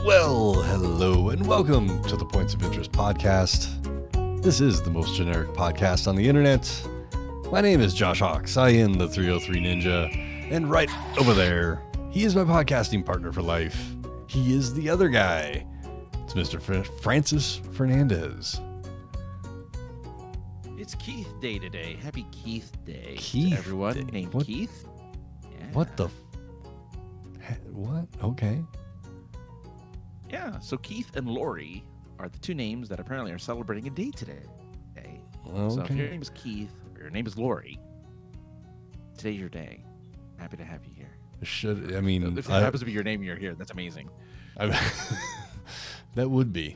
Well, hello and welcome to the Points of Interest podcast. This is the most generic podcast on the internet. My name is Josh Hawks. I am the 303 Ninja. And right over there, he is my podcasting partner for life. He is the other guy. It's Mr. Francis Fernandez. It's Keith Day today. Happy Keith Day Keith to everyone Day. named What? Keith. Yeah. What the? What? Okay. Yeah, so Keith and Lori are the two names that apparently are celebrating a day today. So if your name is Keith or your name is Lori, today's your day. Happy to have you here. If If it happens to be your name, you're here. That's amazing. That would be.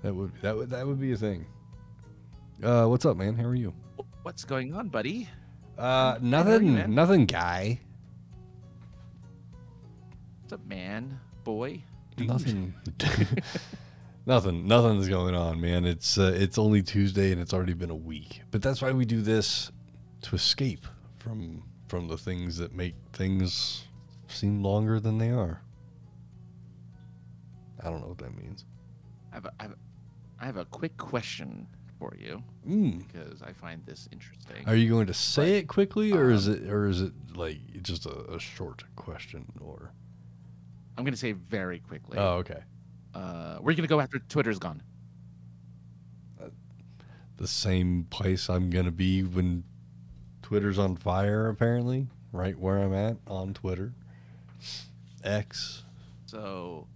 That would be a thing. What's up, man? How are you? What's going on, buddy? Nothing, guy. What's up, man? Boy? Dude? Nothing. Nothing's going on, man. It's only Tuesday and it's already been a week. But that's why we do this, to escape from the things that make things seem longer than they are. I don't know what that means. I have a quick question for you because I find this interesting. Are you going to say it quickly, or is it like just a short question? Or I'm going to say very quickly. Oh, okay. We're going to go after Twitter's gone. The same place I'm going to be when Twitter's on fire, apparently. Right where I'm at on Twitter. X. So.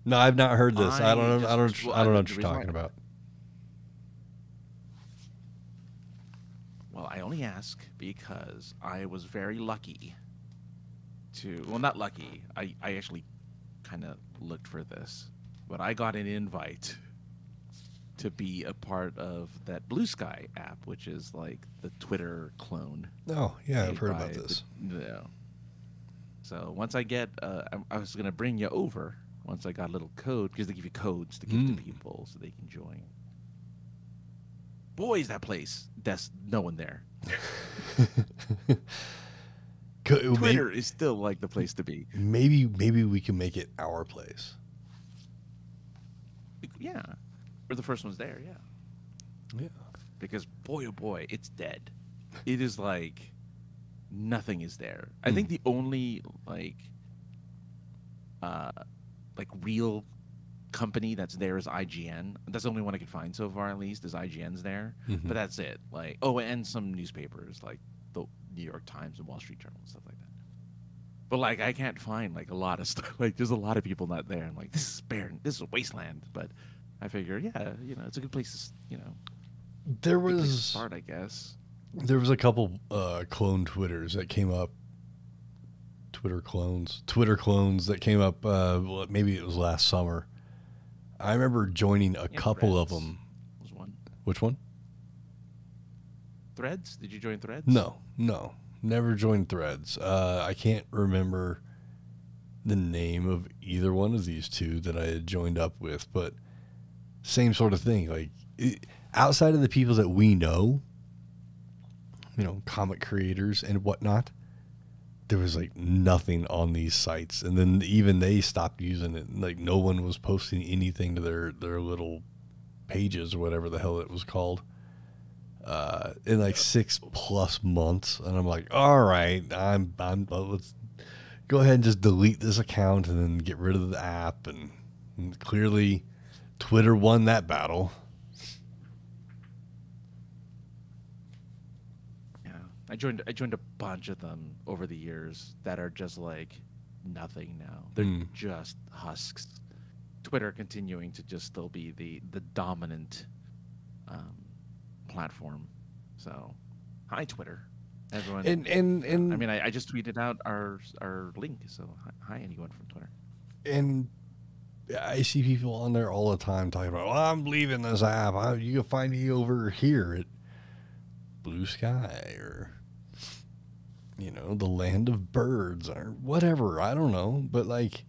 No, I've not heard this. I don't know what you're talking about. Well, I only ask because I was very lucky not lucky. I actually kind of looked for this, but I got an invite to be a part of that Blue Sky app, which is like the Twitter clone. Oh, yeah, I've heard about this. So once I get, I was going to bring you over once I got a little code, because they give you codes to give to people so they can join. Boy, is that place. There's no one there. Twitter is still like the place to be. Maybe we can make it our place. Yeah. We're the first ones there, yeah. Yeah. Because boy, oh boy, it's dead. It is like nothing is there. I think the only like real company that's there is IGN. That's the only one I could find so far, at least, is IGN's there. Mm-hmm. But that's it. Like, and some newspapers like the New York Times and Wall Street Journal and stuff like that. But like, I can't find like a lot of stuff. Like, there's a lot of people not there. I'm like, this is barren. This is a wasteland. But I figure, it's a good place to, There was to start, I guess. There was a couple clone Twitters that came up. Twitter clones that came up. Maybe it was last summer. I remember joining a couple of them. Was one. Which one? Threads? Did you join Threads? No, never joined Threads. I can't remember the name of either one of these two that I had joined up with, but same sort of thing. Like, outside of the people that we know, comic creators and whatnot, there was like nothing on these sites. And then even they stopped using it. Like, no one was posting anything to their little pages or whatever the hell it was called in like 6+ months. And I'm like, all right, let's go ahead and just delete this account and then get rid of the app. And clearly Twitter won that battle. I joined a bunch of them over the years that are just like nothing now. They're just husks. Twitter continuing to just still be the dominant platform. So, hi Twitter, everyone. And I just tweeted out our link. So hi anyone from Twitter. And I see people on there all the time talking about, well, I'm leaving this app. You can find me over here at Blue Sky or, the land of birds or whatever. I don't know. But like,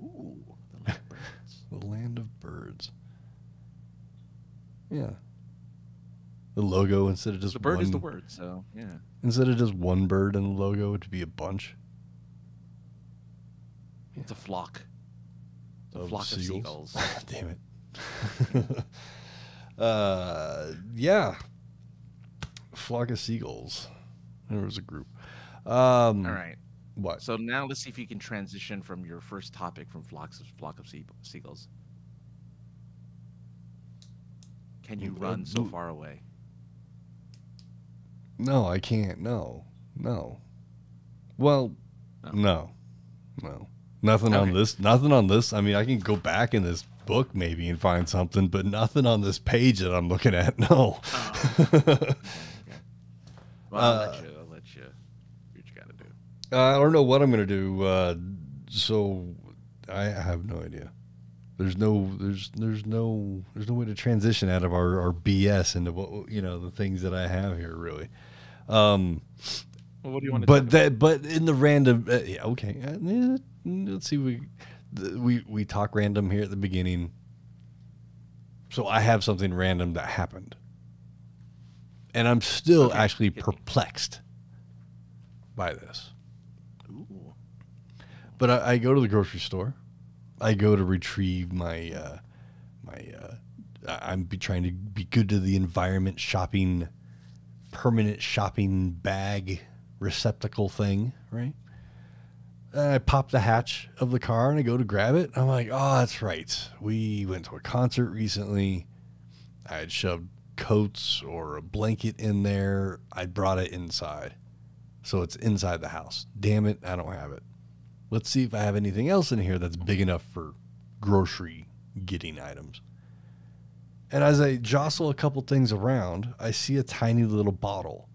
Ooh, the land of birds. The land of birds. Yeah. The logo, instead of just the bird one, is the word, so yeah. Instead of just one bird in the logo, it would be a bunch. It's a flock. flock of seagulls. Damn it. Yeah. Flock of seagulls. There was a group. All right. What? So now let's see if you can transition from your first topic from flock of seagulls. Can you run so far away? No, I can't. No. Well, no. Nothing on this. Nothing on this. I mean, I can go back in this book maybe and find something, but nothing on this page that I'm looking at. No. Okay. Well, I'll let you do what you got to do. I don't know what I'm going to do. So I have no idea. There's no way to transition out of our BS into what, the things that I have here really. Well, what do you want to talk about? But in the random, okay. Let's see. We talk random here at the beginning. So I have something random that happened. And I'm still actually perplexed by this. Ooh. But I go to the grocery store. I go to retrieve my I'm trying to be good to the environment permanent shopping bag receptacle thing, right? And I pop the hatch of the car and I go to grab it. I'm like, oh, that's right. We went to a concert recently. I had shoved coats or a blanket in there. I brought it inside. So it's inside the house. Damn it, I don't have it. Let's see if I have anything else in here that's big enough for grocery getting items. And as I jostle a couple things around, I see a tiny little bottle.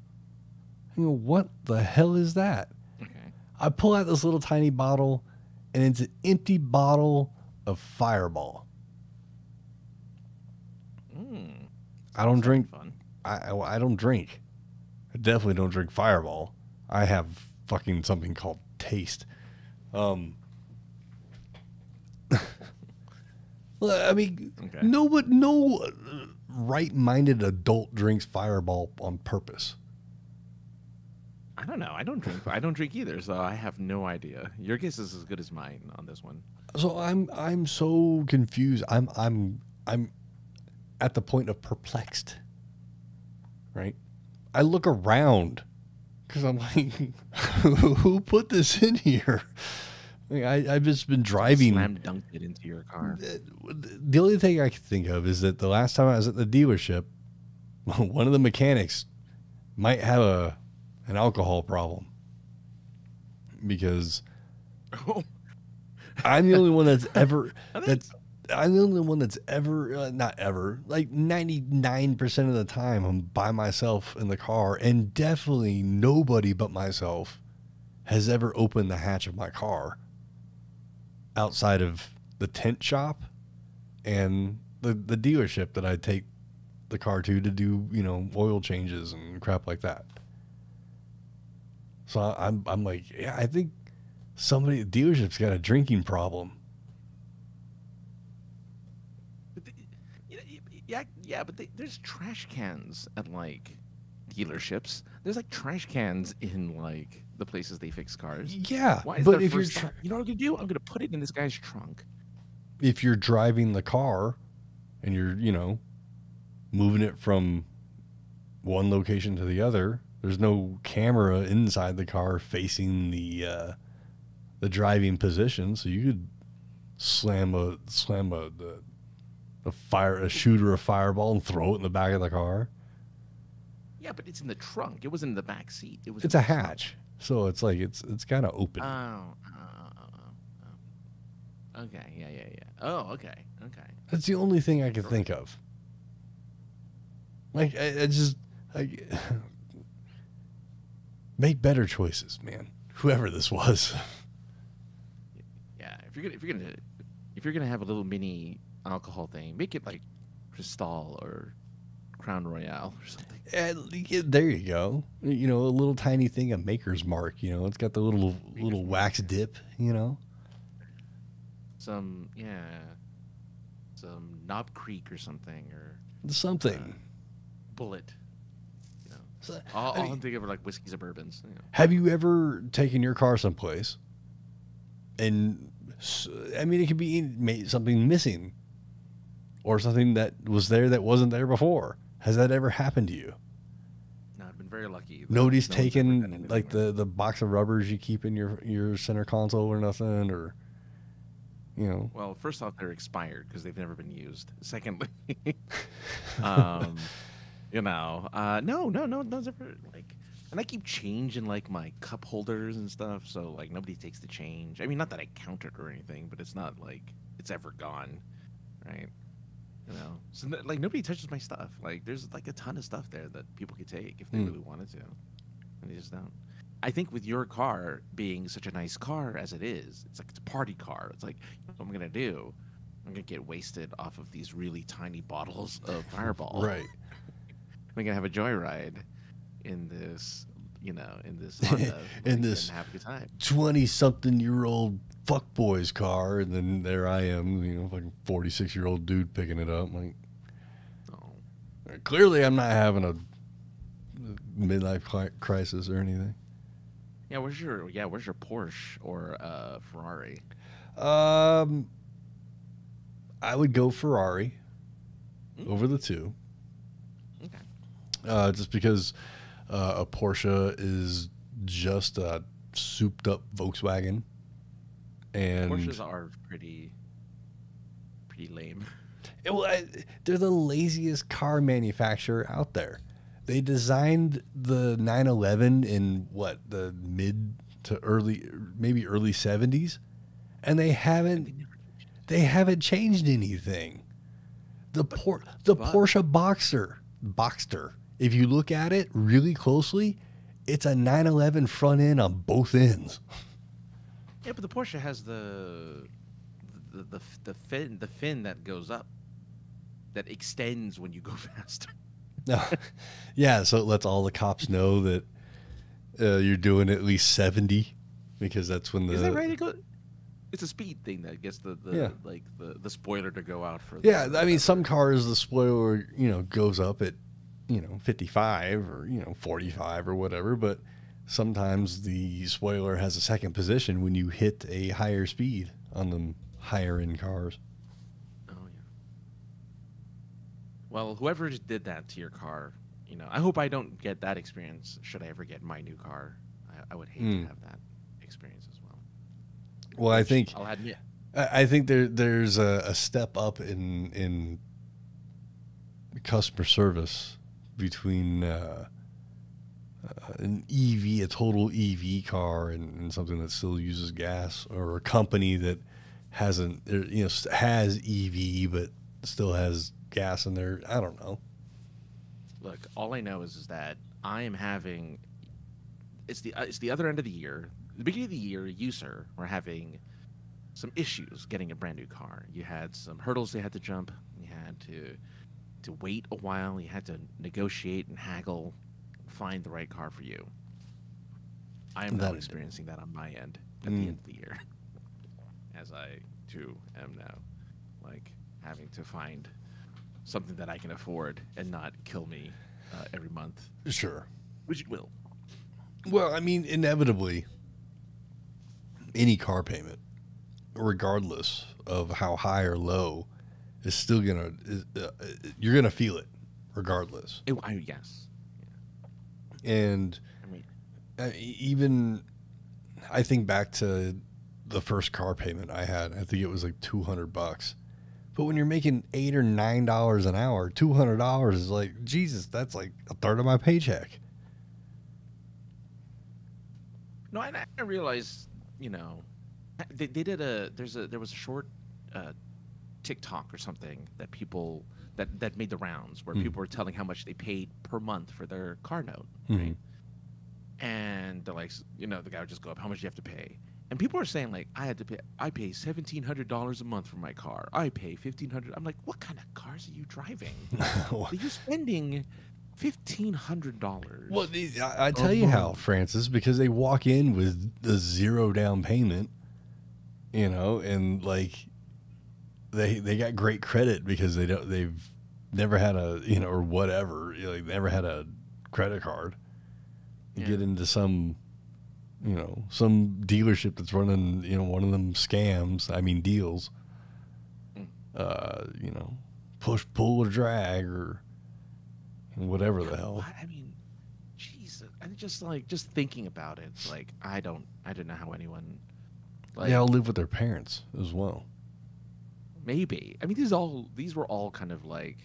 I go, what the hell is that? Okay. I pull out this little tiny bottle, and it's an empty bottle of Fireball. I don't drink. Fun. I don't drink. I definitely don't drink Fireball. I have fucking something called taste. I mean, Okay. no right-minded adult drinks Fireball on purpose. I don't know. I don't drink either, so I have no idea. Your guess is as good as mine on this one. So I'm so confused. I'm at the point of perplexed. Right? I look around because I'm like, who put this in here? I mean, I've just been driving. Slam dunked it into your car. The only thing I can think of is that the last time I was at the dealership, one of the mechanics might have an alcohol problem because I'm the only one that's ever not ever, like 99% of the time I'm by myself in the car, and definitely nobody but myself has ever opened the hatch of my car outside of the tent shop and the dealership that I take the car to do, oil changes and crap like that. So I'm like, yeah, I think somebody at the dealership's got a drinking problem. Yeah, but there's trash cans at like dealerships. There's like trash cans in like the places they fix cars. Yeah, Why is but their if you're first thought, you know what I'm gonna do? I'm gonna put it in this guy's trunk. If you're driving the car and you're, moving it from one location to the other, there's no camera inside the car facing the driving position, so you could slam a shooter, a Fireball, and throw it in the back of the car. Yeah, but it's in the trunk. It wasn't in the back seat. It's a hatch, so it's like it's kind of open. Okay, yeah. Oh, okay. That's the only thing I can think of. Like, I just make better choices, man. Whoever this was. Yeah, if you're gonna have a little mini alcohol thing, make it like Cristal or Crown Royale or something. There you go. A little tiny thing, a Maker's Mark. It's got the little wax dip. Some Knob Creek or something, or something. Bullet. So, all I'm thinking of are like whiskeys and bourbons. Have you ever taken your car someplace and So, I mean, it could be something missing or something that was there that wasn't there before. Has that ever happened to you? No, I've been very lucky. Nobody's taken like the box of rubbers you keep in your center console or nothing, or Well, first off, they're expired because they've never been used. Secondly, no's ever like. And I keep changing like my cup holders and stuff, so like nobody takes the change. I mean, not that I count it or anything, but it's not like it's ever gone, right? So like nobody touches my stuff. Like there's like a ton of stuff there that people could take if they really wanted to, and they just don't. I think with your car being such a nice car as it is, it's like it's a party car. It's like, what I'm gonna do? I'm gonna get wasted off of these really tiny bottles of Fireball. right? I'm gonna have a joyride in this, in this Honda, in this have a good time. 20-something-year-old fuckboy's car, and then there I am, fucking 46-year-old dude picking it up. Like, clearly I'm not having a midlife crisis or anything. Yeah, where's your Porsche or Ferrari? I would go Ferrari over the two. Okay. Just because a Porsche is just a souped up Volkswagen, and Porsches are pretty lame. They're the laziest car manufacturer out there. They designed the 911 in the mid to early 70s, and they haven't changed anything. The Porsche Boxster, if you look at it really closely, it's a 911 front end on both ends. Yeah, but the Porsche has the fin that goes up, that extends when you go faster. Yeah, so it lets all the cops know that you're doing at least 70, because that's when Is that right? It's a speed thing that gets the spoiler to go out for. I mean, some cars the spoiler goes up at 55 or 45 or whatever, but sometimes the spoiler has a second position when you hit a higher speed on the higher end cars. Oh yeah. Well, whoever just did that to your car, I hope I don't get that experience. Should I ever get my new car, I would hate to have that experience as well. Well, I think I'll admit. I think there's a step up in customer service between an EV, a total EV car, and something that still uses gas, or a company that has EV but still has gas in there. I don't know. Look, all I know is that I am having. It's the other end of the year. The beginning of the year, you, sir, were having some issues getting a brand new car. You had some hurdles they had to jump. You had to wait a while. You had to negotiate and haggle, find the right car for you. I am now experiencing that on my end at the end of the year, as I too am now, like having to find something that I can afford and not kill me every month. Sure, which it will. Well, I mean, inevitably, any car payment, regardless of how high or low, is still you're gonna feel it, regardless. Yes. Yeah. And I mean, I think back to the first car payment I had. I think it was like $200. But when you're making $8 or $9 an hour, $200 is like, Jesus, that's like a third of my paycheck. No, I realize, they did there was a short TikTok or something that people that made the rounds where people were telling how much they paid per month for their car note, right? And they're like, the guy would just go up, how much do you have to pay? And people are saying like, I pay $1,700 a month for my car. I pay $1,500. I'm like, what kind of cars are you driving? Are you spending $1,500? Well, I tell you how, Francis, because they walk in with the zero down payment, and like they got great credit because they've never had a or whatever, never had a credit card. You get into some You know, some dealership that's running, you know, one of them scams. I mean, deals. You know, push, pull, or drag, or whatever the hell. I mean, Jesus. And just thinking about it, it's like, I don't know how anyone. They all live with their parents as well. Maybe. I mean, these were all kind of like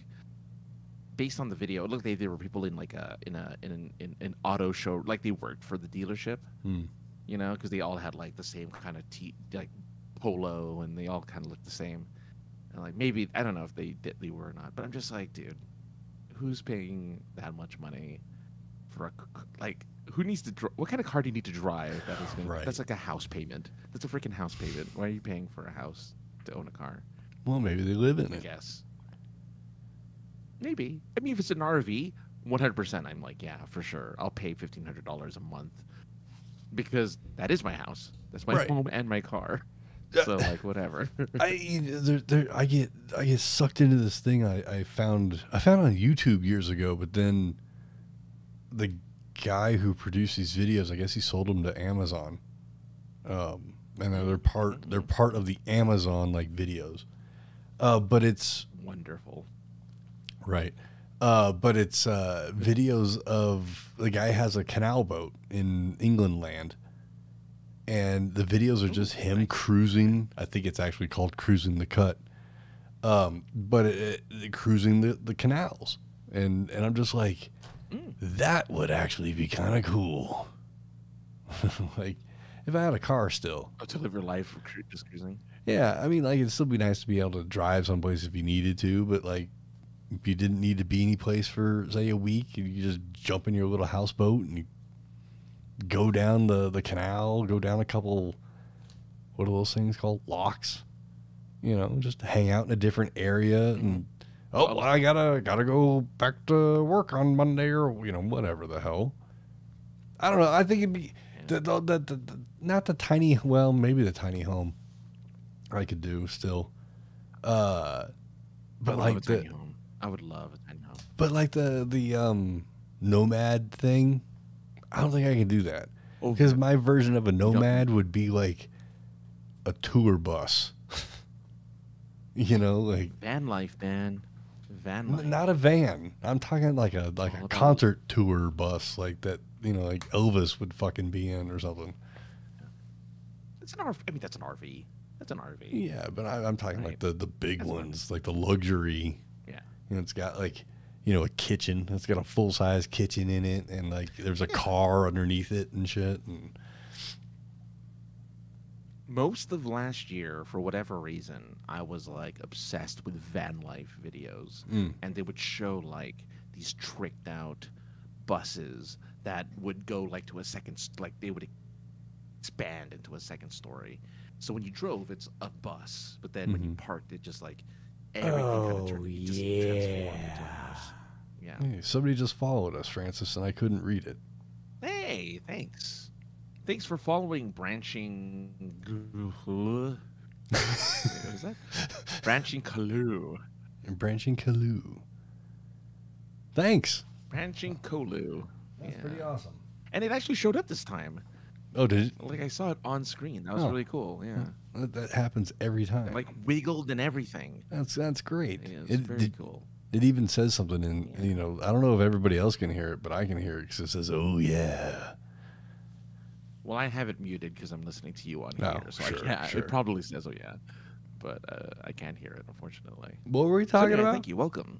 based on the video. It looked like there were people in like an auto show, like they worked for the dealership. You know, because they all had like the same kind of like polo, and they all kind of looked the same. And like maybe I don't know if they were or not, but I'm just like, dude, who's paying that much money for like who needs to what kind of car do you need to drive that is gonna, that's like a house payment? That's a freaking house payment. Why are you paying for a house to own a car? Well, maybe they live in it. I guess. Maybe. I mean, if it's an RV, 100%, I'm like, yeah, for sure. I'll pay $1,500 a month because that is my house. That's my home and my car. So like, whatever. I get sucked into this thing I found on YouTube years ago, but then the guy who produced these videos, I guess he sold them to Amazon, and they're part of the Amazon like videos, but it's wonderful. Right. But it's videos of the guy has a canal boat in England land, and the videos are just him cruising. I think it's actually called Cruising the Cut. But cruising the canals. And I'm just like, that would actually be kind of cool. Like, if I had a car still. To live your life just cruising? Yeah, I mean, like, it'd still be nice to be able to drive someplace if you needed to, but, like, if you didn't need to be any place for, say, a week, you just jump in your little houseboat and you go down the canal, go down a couple, what are those things called? Locks. You know, just hang out in a different area and, well, I gotta go back to work on Monday or, you know, whatever the hell. I don't know. I think it'd be, not the tiny, well, maybe the tiny home I could do still. But like the, I would love a tiny home. But like the nomad thing, I don't think I can do that. Because my version of a nomad would be like a tour bus. You know, like van life, man. Van life. Not a van. I'm talking like a concert tour bus, like that. You know, like Elvis would fucking be in or something. It's an RV. I mean, that's an RV. That's an RV. Yeah, but I'm talking like the big ones, like the luxury. Yeah. You know, it's got like, you know, a kitchen. It's got a full size kitchen in it, and like there's a car underneath it and shit. And most of last year, for whatever reason, I was like obsessed with van life videos, and they would show like these tricked out buses that would go like to a second, like they would expand into a second story. So when you drove, it's a bus, but then when you parked, it just like everything kind of turned just transformed into a house. Yeah. Hey, somebody just followed us, Francis, and I couldn't read it. Hey, thanks. Thanks for following Branching. What is that? Branching Kalu. Branching Kalu. Thanks. Branching Kalu. That's pretty awesome. And it actually showed up this time. Oh, did it? Like I saw it on screen. That was really cool. Yeah. That happens every time. Like wiggled and everything. That's great. It's very cool. It even says something in, you know, I don't know if everybody else can hear it, but I can hear it because it says, "Oh yeah." Well, I have it muted because I'm listening to you on here, so sure, I can't. sure. It probably says, "Oh yeah," but I can't hear it, unfortunately. What were we talking about? Thank you. Welcome.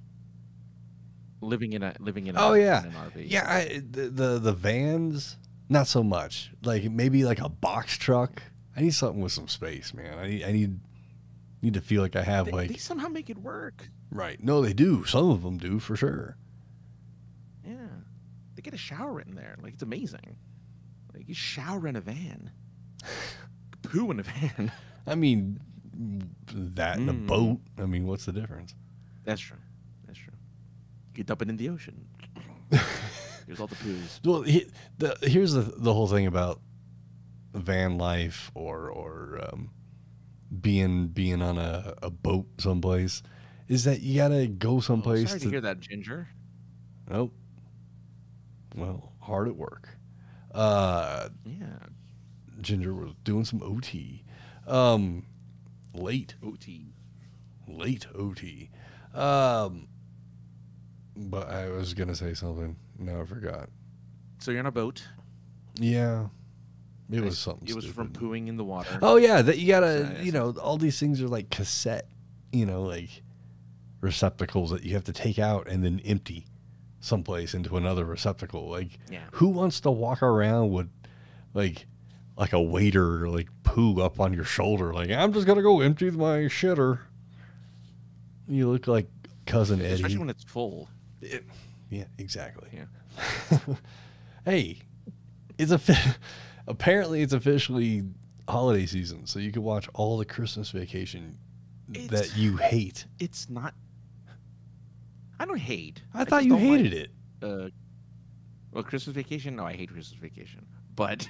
Living in oh yeah, in an RV. Yeah. The vans, not so much. Like maybe like a box truck. I need something with some space, man. I need to feel like I have They somehow make it work. Right. No, they do. Some of them do for sure. Yeah, they get a shower in there. Like it's amazing. Like you shower in a van, poo in a van. I mean, that and a boat. I mean, what's the difference? That's true. That's true. You dump it in the ocean. Here's all the poos. Well, here's the whole thing about van life or being on a boat someplace is that you gotta go someplace. Sorry to hear that, Ginger. Oh, well, hard at work. Yeah. Ginger was doing some OT. Late OT. But I was going to say something. No, I forgot. So you're on a boat. Yeah. It was something It was stupid. from pooing in the water. Oh, yeah. That you got to, all these things are like cassette, like receptacles that you have to take out and then empty someplace into another receptacle. Like, who wants to walk around with, like a waiter, like, poo up on your shoulder? Like, I'm just going to go empty my shitter. You look like Cousin Eddie. Especially when it's full. Yeah, exactly. Yeah. Hey, apparently it's officially holiday season, so you can watch all the Christmas Vacation that you hate. It's not. I don't hate. I thought you hated it. Well, Christmas Vacation? No, I hate Christmas Vacation. But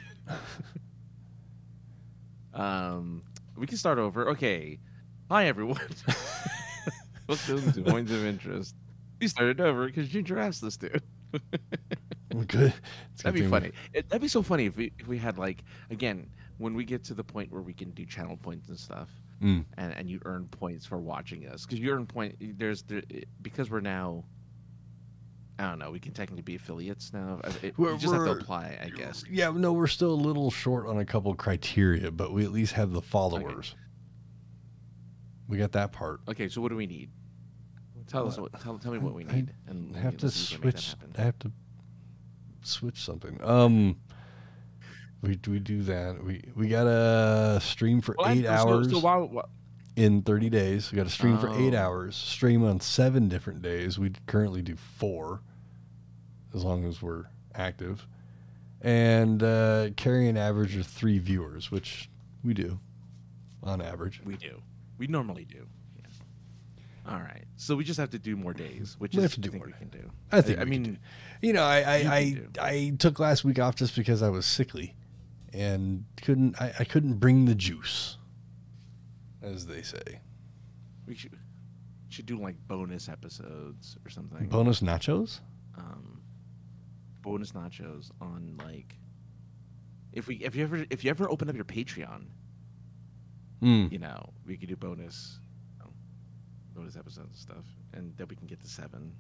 we can start over. Okay. Hi, everyone. Welcome to Points of Interest. We started over because Ginger asked us to. Good. That'd be funny. That'd be so funny if we had, like, again, when we get to the point where we can do channel points and stuff, and you earn points for watching us, because you earn because we're now, I don't know, we can technically be affiliates now. We just have to apply, I guess. Yeah, no, we're still a little short on a couple criteria, but we at least have the followers. Okay. We got that part. Okay, so what do we need? Tell me what we need. I have to switch. I have to switch something. We do that. We got to stream for 8 hours in 30 days. We got to stream for 8 hours. Stream on 7 different days. We currently do 4, as long as we're active, and carry an average of 3 viewers, which we do on average. We do. We normally do. Yeah. All right. So we just have to do more days, which I think we can do. I mean, I took last week off just because I was sickly and I couldn't bring the juice, as they say. We should do like bonus episodes or something. Bonus nachos? Bonus nachos on, like, if you ever open up your Patreon, we could do bonus episodes and stuff, and then we can get to 7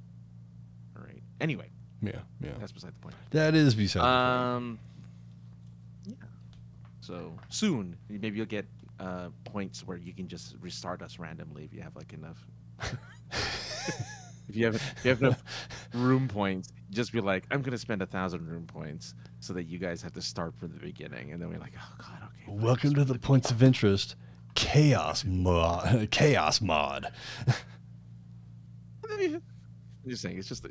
or 8. Anyway. Yeah. That's beside the point. That is beside the point. Yeah. So soon, maybe you'll get points where you can just restart us randomly if you have, like, enough. If you have enough room points, just be like, I'm gonna spend 1,000 room points so that you guys have to start from the beginning, and then we're like, oh god, okay. Welcome to the Points of Interest Chaos mod. I'm just saying, it's just a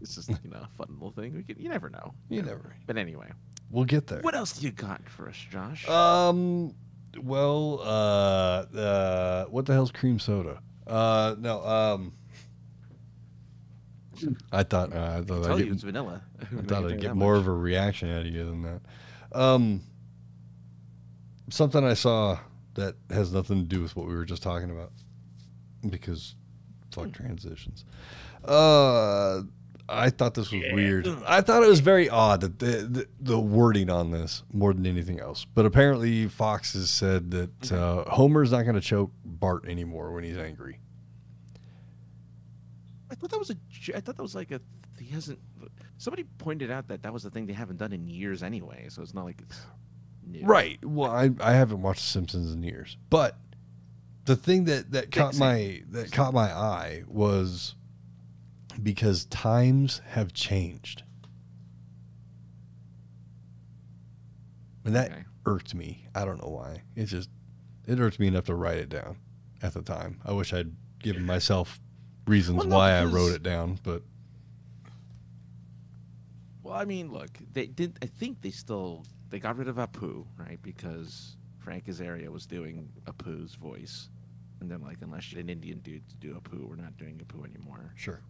fun little thing. You never know. You never. But anyway, we'll get there. What else do you got for us, Josh? Well, what the hell's cream soda? No. I thought it's vanilla. I thought I'd get more of a reaction out of you than that. Something I saw that has nothing to do with what we were just talking about, because fuck transitions. I thought this was weird. I thought it was very odd that the wording on this more than anything else. But apparently Fox has said that Homer's not going to choke Bart anymore when he's angry. I thought that was like he hasn't. Somebody pointed out that was the thing they haven't done in years anyway. So it's not like it's new. Right. Well, I haven't watched The Simpsons in years, but the thing that caught my eye was because times have changed, and that irked me. I don't know why. It irked me enough to write it down at the time. I wish I'd given myself reasons why I wrote it down, but. Well, I mean, look, they did. I think they got rid of Apu, right? Because Frank Azaria was doing Apu's voice, and then, like, unless you're an Indian dude to do Apu, we're not doing Apu anymore. Sure.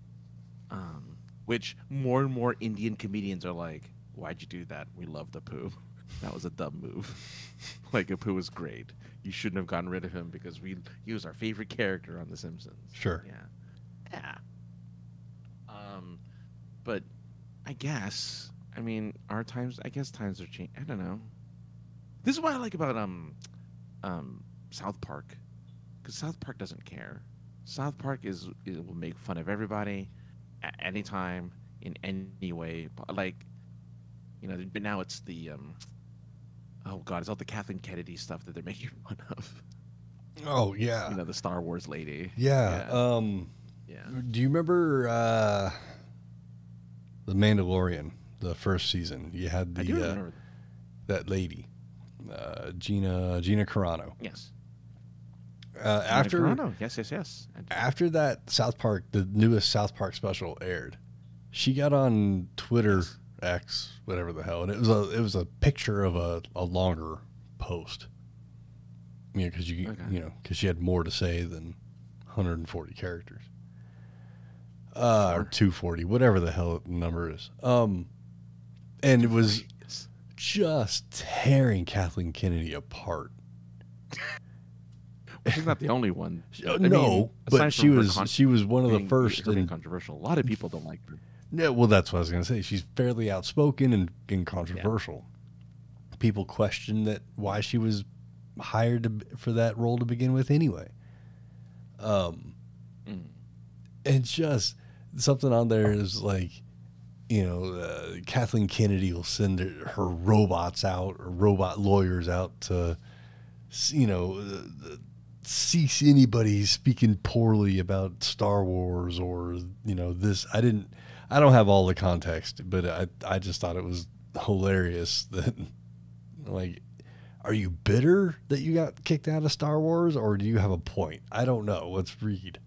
Which more and more Indian comedians are like, "Why'd you do that? We loved Apu. That was a dumb move. Like, Apu was great. You shouldn't have gotten rid of him because he was our favorite character on The Simpsons." Sure. Yeah. But I guess, I mean, times are changing. I don't know. This is what I like about South Park, because South Park doesn't care. South Park it will make fun of everybody at any time in any way. Like, but now it's the oh god, it's all the Kathleen Kennedy stuff that they're making fun of. Oh yeah. The Star Wars lady. Yeah. Yeah. Do you remember The Mandalorian, the first season? You had I do remember that lady, Gina Carano. Yes. After Carano. Yes. After that South Park, the newest South Park special aired, she got on Twitter, Yes. X, whatever the hell, and it was a picture of a longer post. Because because she had more to say than 140 characters, or 240, whatever the hell the number is. And it was just tearing Kathleen Kennedy apart. She's not the only one. But she was one of the first. And controversial. A lot of people don't like her. Yeah, well, that's what I was going to say. She's fairly outspoken and controversial. Yeah. People question why she was hired for that role to begin with anyway. And just something on there is like, Kathleen Kennedy will send her robots out, or robot lawyers out to, cease anybody speaking poorly about Star Wars or, this. I don't have all the context, but I just thought it was hilarious that, like, are you bitter that you got kicked out of Star Wars, or do you have a point? I don't know. Let's read.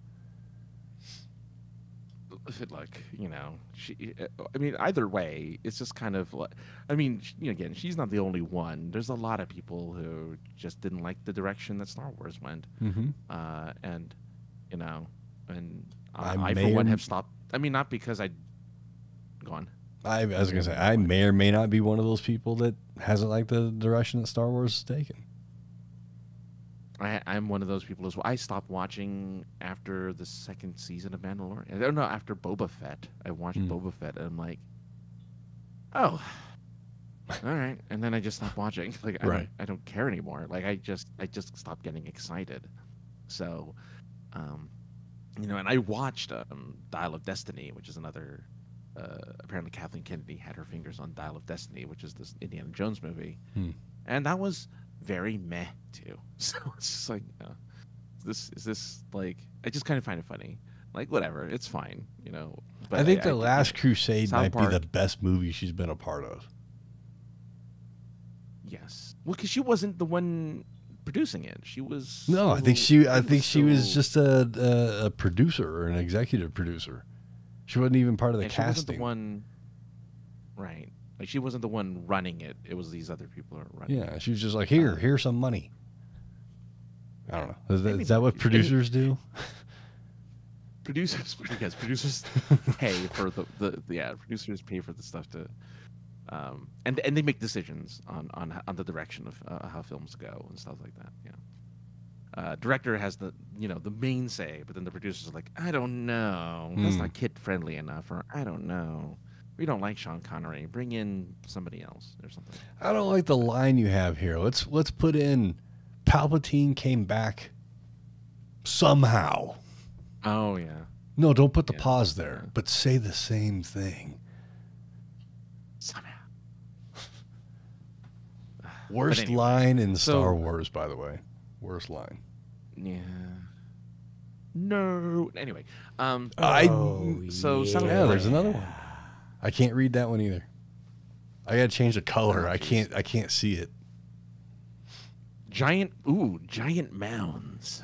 Like, either way, it's just kind of like, again, she's not the only one. There's a lot of people who just didn't like the direction that Star Wars went. Mm-hmm. And I for one have stopped. Not because I. Go on. I was going to say, I may or may not be one of those people that hasn't liked the direction that Star Wars has taken. I'm one of those people as well. I stopped watching after the second season of Mandalorian. I don't know, after Boba Fett. I watched Boba Fett, and I'm like, oh, all right. And then I just stopped watching. Like, I don't care anymore. Like, I just stopped getting excited. So, and I watched Dial of Destiny, which is another. Apparently, Kathleen Kennedy had her fingers on Dial of Destiny, which is this Indiana Jones movie, and that was very meh too. So it's just like, this like, I just kind of find it funny. Like, whatever, it's fine, But I think The Last Crusade might be the best movie she's been a part of. Yes, well, because she wasn't the one producing it. She was. No, I think she was just a producer or an executive producer. She wasn't even part of the casting. She wasn't the one, right? Like, she wasn't the one running it. It was these other people who were running. Yeah, she was just like, here's some money. I don't know. Is that what producers do? Producers pay for producers pay for the stuff to, and they make decisions on the direction of how films go and stuff like that. Yeah. Director has the main say, but then the producers are like, I don't know, that's not kid friendly enough, or I don't know, we don't like Sean Connery, bring in somebody else or something. I don't like the line you have here. Let's put in Palpatine came back somehow. Oh yeah. No, don't put the pause there, but say the same thing. Somehow. Worst line in Star Wars, by the way. Worst line. Yeah. No. Anyway. There's another one. I can't read that one either. I gotta change the color. I can't see it. Giant mounds.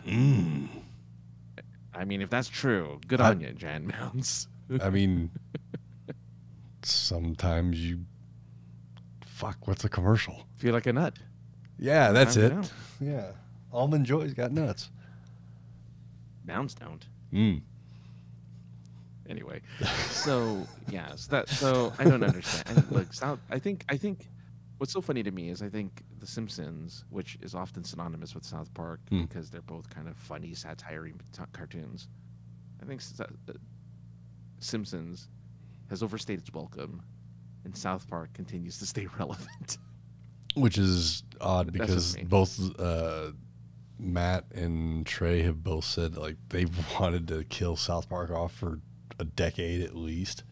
If that's true, good on you, giant mounds. Sometimes you. Fuck, what's a commercial? Feel like a nut. Yeah, that's it. Yeah. Almond Joy's got nuts. Mounds don't. Anyway, so I don't understand. And like, I think what's so funny to me is I think The Simpsons, which is often synonymous with South Park because they're both kind of funny satire cartoons. I think Simpsons has overstayed its welcome, and South Park continues to stay relevant. Which is odd That's because just me. both Matt and Trey have both said like they've wanted to kill South Park off for a decade at least.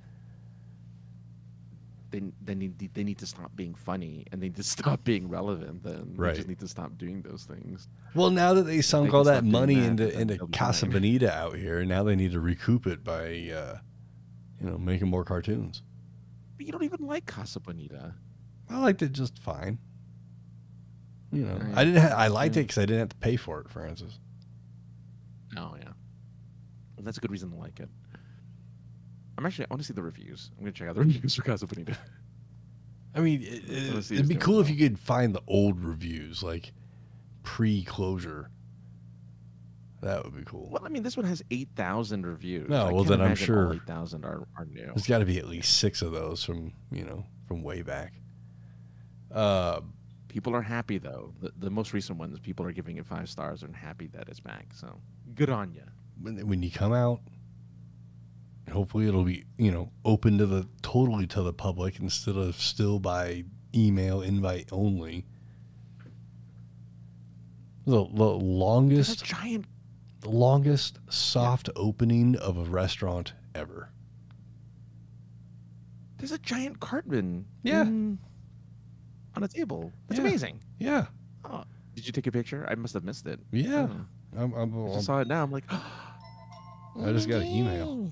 They need to stop being funny, and they need to stop being relevant. Then Right. they just need to stop doing those things. Well, now that they sunk can all that stop doing money that, into then they'll be fine. Casa Bonita out here, now they need to recoup it by making more cartoons. But you don't even like Casa Bonita. I liked it just fine. You know, Right. I liked it because I didn't have to pay for it, Francis. Oh yeah, well, that's a good reason to like it. I want to see the reviews. I'm gonna check out the reviews for Casa Bonita. I mean, Let's see it'd who's be doing cool if well. you could find the old reviews, like pre-closure. That would be cool. Well, I mean, this one has 8,000 reviews. No, I well, can't then I'm imagine sure- all 8,000 are new. There's got to be at least 6 of those from way back. People are happy though. The most recent ones, people are giving it 5 stars and happy that it's back. So good on you. When you come out, hopefully it'll be open totally to the public instead of still by email invite only. The There's a giant. longest soft opening of a restaurant ever. There's a giant cartman. Yeah. On a table. That's Yeah. amazing. Yeah, Oh, did you take a picture? I must have missed it. yeah. Oh, I just saw it now. I'm like, I just got an email.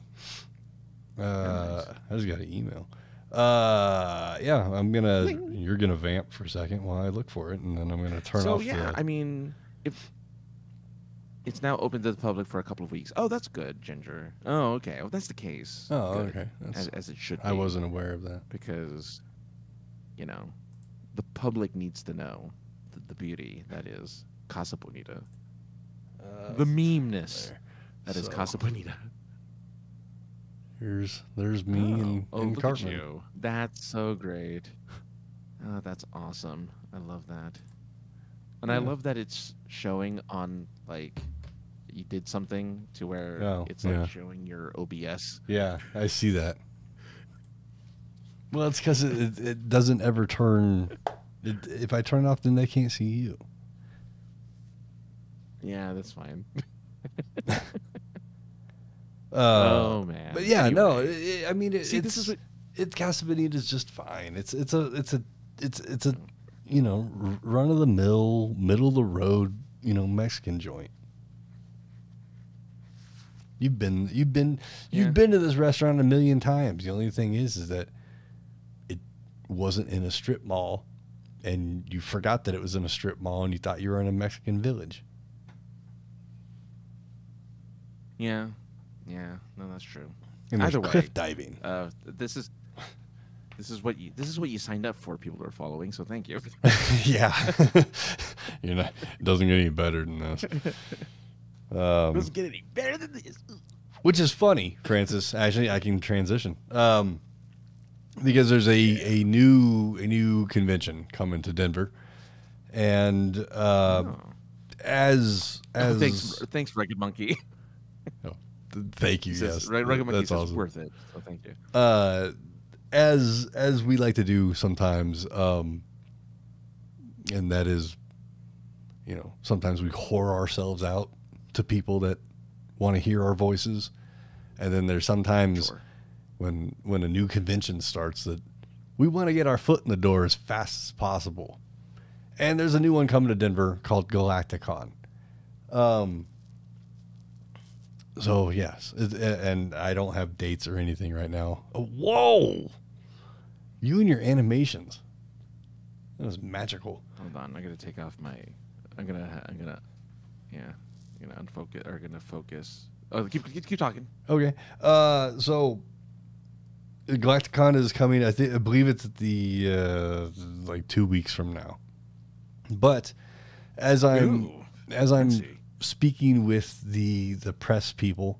Nice. I just got an email. Yeah, you're gonna vamp for a second while I look for it, and then I'm gonna turn So off. yeah, I mean, if it's now open to the public for a couple of weeks. Oh, that's good, Ginger. Oh, okay. Well, that's the case. Oh, Good. okay. As it should be. I wasn't aware of that. Because, the public needs to know the beauty that is Casa Bonita. The memeness that is So- Casa Bonita. There's me and look Cartman. at you. That's so great. Oh, that's awesome. I love that. And I Yeah. love that it's showing on, like, you did something to where it's, like, yeah. showing your OBS. Yeah, I see that. Well, it's because it doesn't ever turn. If I turn it off, then they can't see you. Yeah, that's fine. Oh man. But yeah, Anyway. no. I mean, See, this is what. Casa Bonita is just fine. It's a run of the mill, middle of the road, Mexican joint. You've been to this restaurant a million times. The only thing is that it wasn't in a strip mall, and you forgot that it was in a strip mall, and you thought you were in a Mexican village. Yeah. No, that's true. And there's Either way, cliff diving. This is what you signed up for. People are following, so thank you. Yeah, it doesn't get any better than this. Doesn't get any better than this. Which is funny, Francis. Actually, I can transition because there's a new convention coming to Denver, and as Thanks, Rugged Monkey. thank you. Yes, Rugged Monkey that's says awesome. worth it. So thank you. As we like to do sometimes, and that is, sometimes we whore ourselves out to people that want to hear our voices, and then there's sometimes Sure. when a new convention starts that we want to get our foot in the door as fast as possible. And there's a new one coming to Denver called GalatiCon. So yes, and I don't have dates or anything right now. Oh, whoa! You and your animations. That was magical. Hold on, I gotta take off my. I'm gonna unfocus or gonna focus. Oh, keep talking. Okay. So GalatiCon is coming. I believe it's at the like 2 weeks from now. But as I'm fancy. speaking with the press people,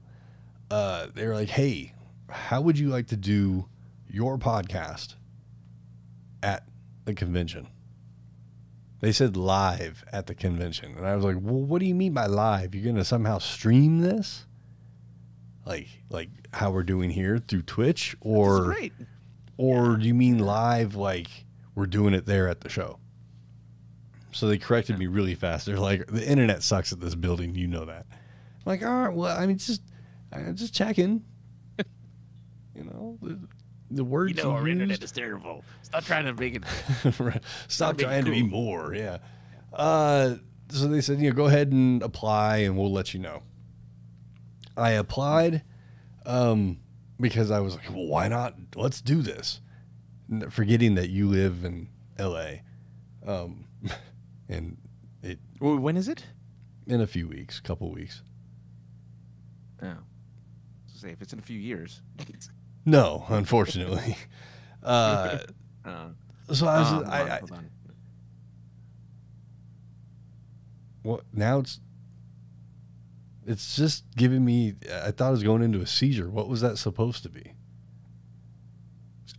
they're like, "Hey, how would you like to do your podcast at the convention?" They said live at the convention, and I was like, "Well, what do you mean by live? You're gonna somehow stream this, like how we're doing here through Twitch, This is great. or do you mean live like we're doing it there at the show?" So they corrected me really fast. They're like, the internet sucks at this building. You know that. I'm like, all right, well, I mean, just checking. You know, the words You know, our used. internet is terrible. Stop trying to make it. Stop make it trying to be cool. more. Yeah. So they said, go ahead and apply, and we'll let you know. I applied, because I was like, well, why not? Let's do this. Forgetting that you live in L.A. And it. Well, when is it? In a few weeks, couple weeks. Oh. So say if it's in a few years. No, unfortunately. So I was. Hold on. Well, now it's just giving me. I thought I was going into a seizure. What was that supposed to be?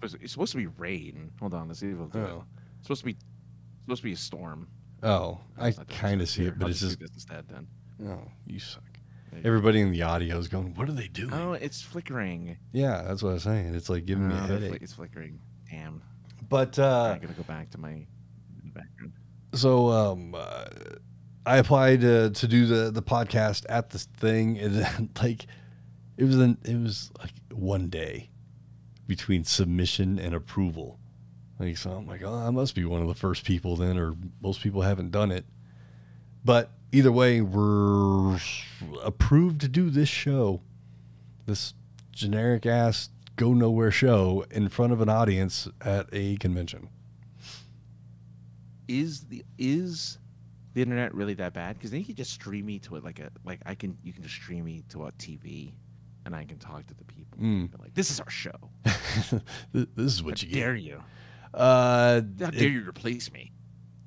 It's supposed to be rain. Hold on, let's see if we'll do it. It's supposed to be a storm. Oh, I kind of see it, but I'll it's just. do this instead then. Oh, you suck. Everybody in the audio is going, what are they doing? Oh, it's flickering. Yeah, that's what I was saying. It's like giving me a headache. It's flickering. Damn. But I'm gonna go back to my background. So I applied to do the podcast at this thing, and then, like it was like one day between submission and approval. Like, so I'm like, oh, I must be one of the first people then, or most people haven't done it. But either way, we're approved to do this show, this generic ass go nowhere show in front of an audience at a convention. Is the internet really that bad? Because then you can just stream me to it you can just stream me to a TV, and I can talk to the people. Like, this is our show. This is what you get. Dare you? How dare you replace me?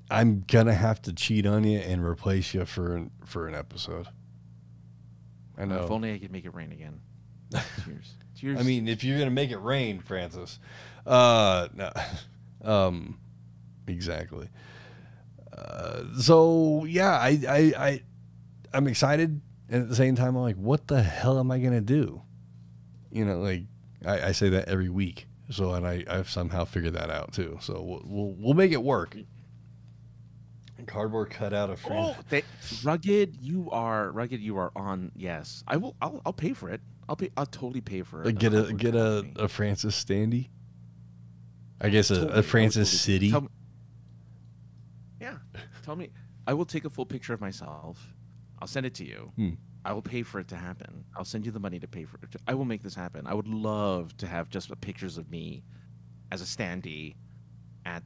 I'm gonna have to cheat on you and replace you for an episode. I know. If only I could make it rain again. Cheers. Cheers. I mean, if you're gonna make it rain, Francis. No. Exactly. So yeah, I'm excited, and at the same time, I'm like, what the hell am I gonna do? You know, like I say that every week. So, and I've somehow figured that out too. So we'll make it work. Cardboard cutout of free. Oh, rugged. You are on. Yes, I will. I'll pay for it. I'll totally pay for it. Get a Francis standee. I guess a Francis City. Tell me. I will take a full picture of myself. I'll send it to you. I will pay for it to happen. I'll send you the money to pay for it. I will make this happen. I would love to have just pictures of me as a standee at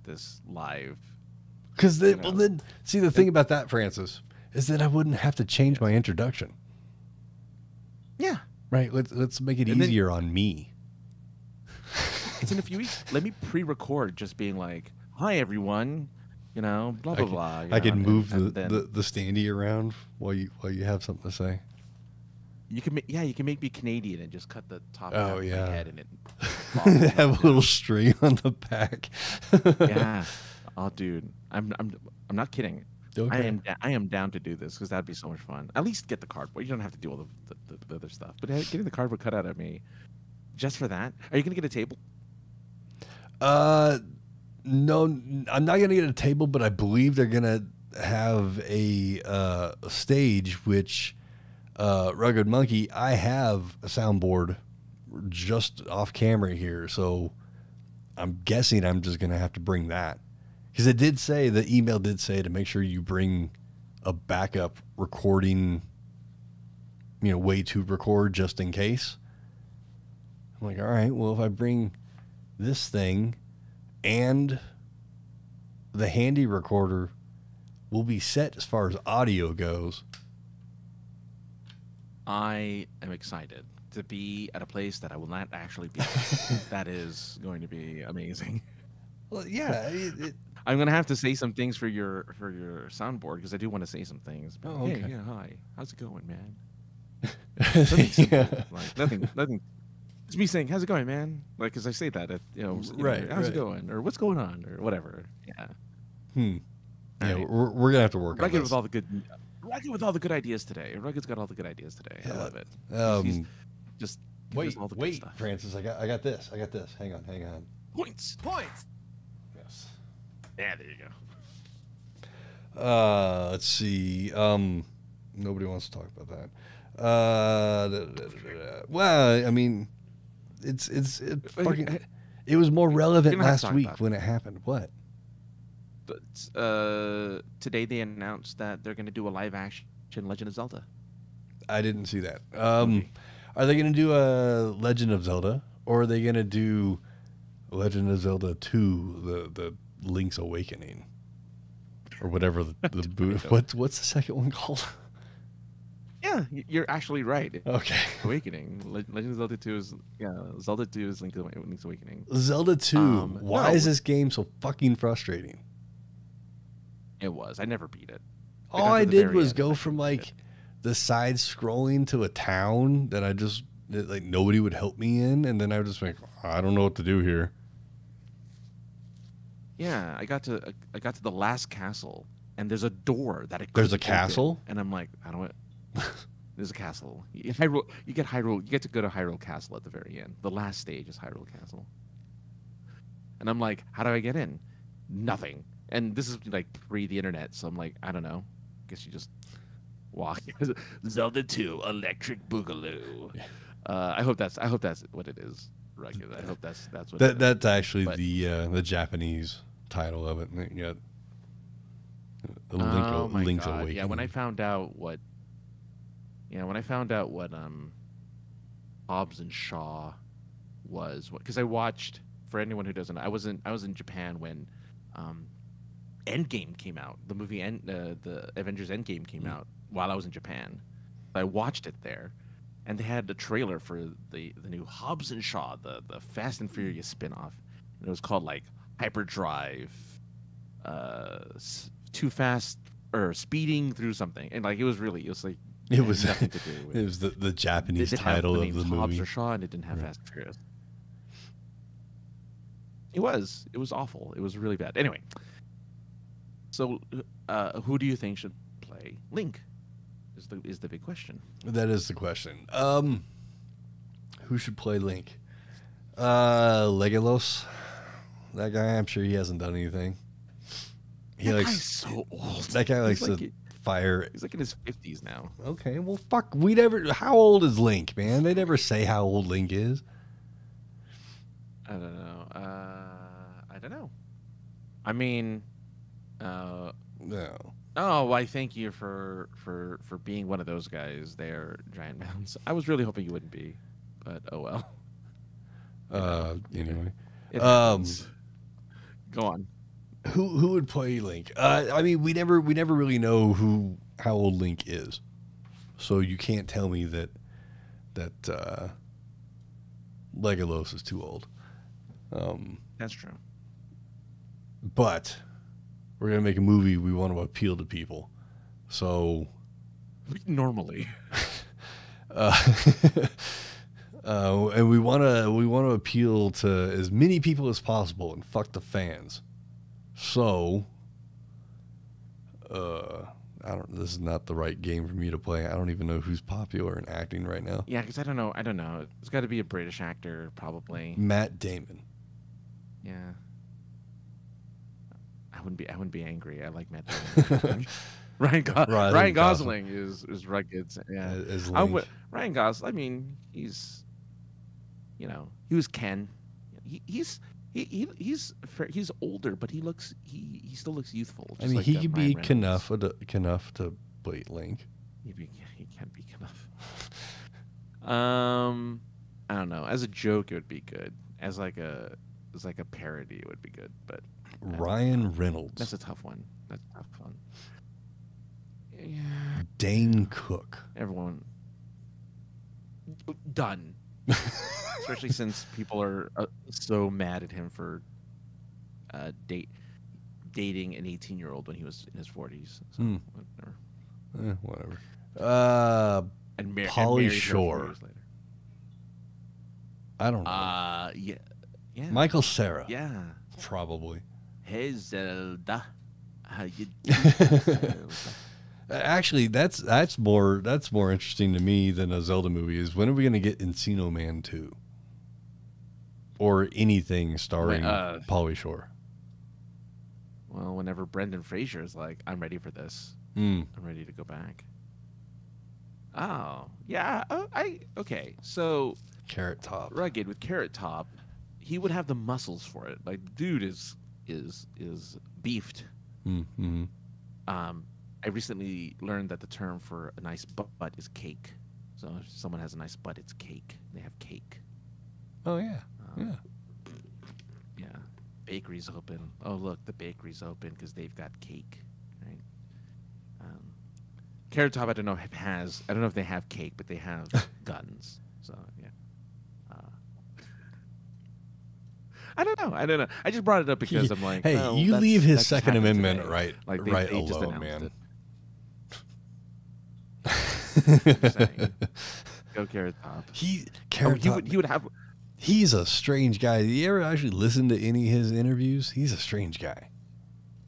this live. Because then see, the thing about that, Francis, is that I wouldn't have to change my introduction. Yeah. Right. Let's make it easier on me. It's in a few weeks. Let me pre-record just being like, "Hi everyone," blah blah blah. I can move the standee around while you have something to say. You can make me Canadian and just cut the top half of my head and it have a little string on the back. Yeah. Oh, dude, I'm not kidding. Okay. I am down to do this because that'd be so much fun. At least get the cardboard. You don't have to do all the other stuff, but getting the cardboard cut out of me, just for that. Are you gonna get a table? No, I'm not gonna get a table, but I believe they're gonna have a stage. Which, Rugged Monkey, I have a soundboard just off camera here, so I'm guessing I'm just gonna have to bring that. Because the email did say to make sure you bring a backup recording, way to record just in case. I'm like, all right, well, if I bring this thing and the handy recorder, we'll be set as far as audio goes. I am excited to be at a place that I will not actually be. That is going to be amazing. Well, yeah. I'm gonna have to say some things for your soundboard because I do want to say some things. Oh, okay. Hey, yeah, hi. How's it going, man? Yeah. Like nothing. It's me saying, "How's it going, man?" Like, because I say that at right. How's it going, or what's going on, or whatever. Yeah. Yeah, right. we're gonna have to work on this. Rugged with all the good ideas today. Rugged's got all the good ideas today. I love it. Just wait, all the good stuff. Francis. I got this. Hang on. Points. Yes. Yeah, there you Let's see. Nobody wants to talk about that. Well, I mean, it fucking. It was more relevant last week when it happened. What? But today they announced that they're going to do a live action Legend of Zelda. I didn't see that. Are they going to do a Legend of Zelda, or are they going to do Legend of Zelda 2, the Link's Awakening, or whatever what's the second one called? Yeah, you're actually right. Okay. Awakening. Legend of Zelda 2 is Zelda 2 is Link's Awakening. Zelda 2. Why is this game so fucking frustrating? It was. I never beat it. All I did was go from like the side scrolling to a town that like nobody would help me in, and then I would just like, I don't know what to do here. Yeah, I got to the last castle, and there's a door that there's a castle, open, and I'm like, I don't. There's a castle. You get Hyrule. You get to go to Hyrule Castle at the very end. The last stage is Hyrule Castle, and I'm like, how do I get in? Nothing. And this is like pre the internet, so I'm like, I don't know. Guess you just walk. Zelda 2 Electric Boogaloo. I hope that's what it is. Rugged. I hope that's what. That's actually the Japanese title of it. Yeah. Link's Awakening. Yeah, when I found out what Hobbs and Shaw was, because I watched. For anyone who doesn't, I was in Japan when Endgame came out. The movie the Avengers Endgame came out while I was in Japan. I watched it there, and they had the trailer for the new Hobbs and Shaw, the Fast and Furious spinoff. And it was called like Hyperdrive, Too Fast, or Speeding Through something, and like it was nothing to do with it was the Japanese title of the movie. Hobbs or Shaw, and it didn't have Fast and Furious. It was awful. It was really bad. Anyway, so who do you think should play Link? Is the big question. That is the question. Who should play Link? Legolas. That guy, I'm sure he hasn't done anything. Guy's so old. That guy likes to fire. He's like in his 50s now. Okay, well, fuck. How old is Link, man? They never say how old Link is. I don't know. I mean, no. Oh, I thank you for being one of those guys there, Giant Mounds. I was really hoping you wouldn't be, but oh well. Anyway. Go on. Who would play Link? I mean, we never really know how old Link is, so you can't tell me that Legolas is too old. That's true. But we're gonna make a movie. We want to appeal to people, so normally, and we want to appeal to as many people as possible and fuck the fans. So, this is not the right game for me to play. I don't even know who's popular and acting right now. Yeah, because I don't know. It's got to be a British actor, probably. Matt Damon. Yeah. I wouldn't be angry. I like Matt Damon. Ryan Gosling is rugged. Yeah. Ryan Gosling. I mean, he's he was Ken. He's older, but he still looks youthful. I mean, he could be Knuff to play Link. He can't be Knuff. I don't know. As a joke, it would be good. As like a parody, it would be good. But Ryan Reynolds. That's a tough one. That's a tough one. Yeah. Dane Cook. Everyone done. Especially since people are so mad at him for dating an 18-year-old when he was in his 40s. So Whatever. And Pauly Shore. I don't know. Yeah. Michael Cera. Yeah. Probably. Hey Zelda, how you doing? Actually, that's more interesting to me than a Zelda movie. Is when are we going to get Encino Man 2? Or anything starring Pauly Shore? Well, whenever Brendan Fraser is like, I'm ready for this. Mm. I'm ready to go back. Oh, yeah. Okay. So Carrot Top. Rugged with Carrot Top, he would have the muscles for it. Like, dude is beefed. Mm-hmm. I recently learned that the term for a nice butt is cake. So if someone has a nice butt, it's cake. They have cake. Oh yeah, yeah. Yeah. Bakery's open. Oh look, the bakery's open because they've got cake. Right. Carrot Top, I don't know if they have cake, but they have guns. So yeah. I don't know. I just brought it up because I'm like, hey, oh, you leave his just Second happened Amendment today. right They just alone, announced man. I'm just saying. Go Carrot Top. Carrot Top. He would have. He's a strange guy. Do you ever actually listen to any of his interviews? He's a strange guy.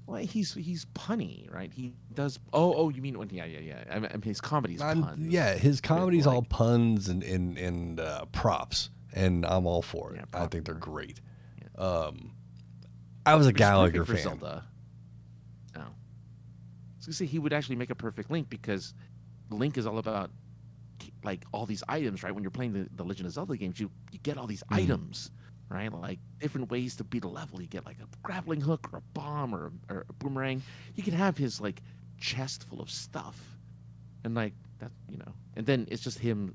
Well, he's punny, right? He does. Oh, you mean when? Yeah. I mean, his comedy's puns. Yeah, his comedy's like, all puns and props, and I'm all for it. Yeah, I think they're great. Yeah. I was a Which is Gallagher perfect fan. for Zelda. Oh. I was gonna say he would actually make a perfect Link because Link is all about like all these items, right? When you're playing the Legend of Zelda games, you get all these items, right? Like different ways to beat a level. You get like a grappling hook or a bomb or a boomerang. You can have his like chest full of stuff, and like that, and then it's just him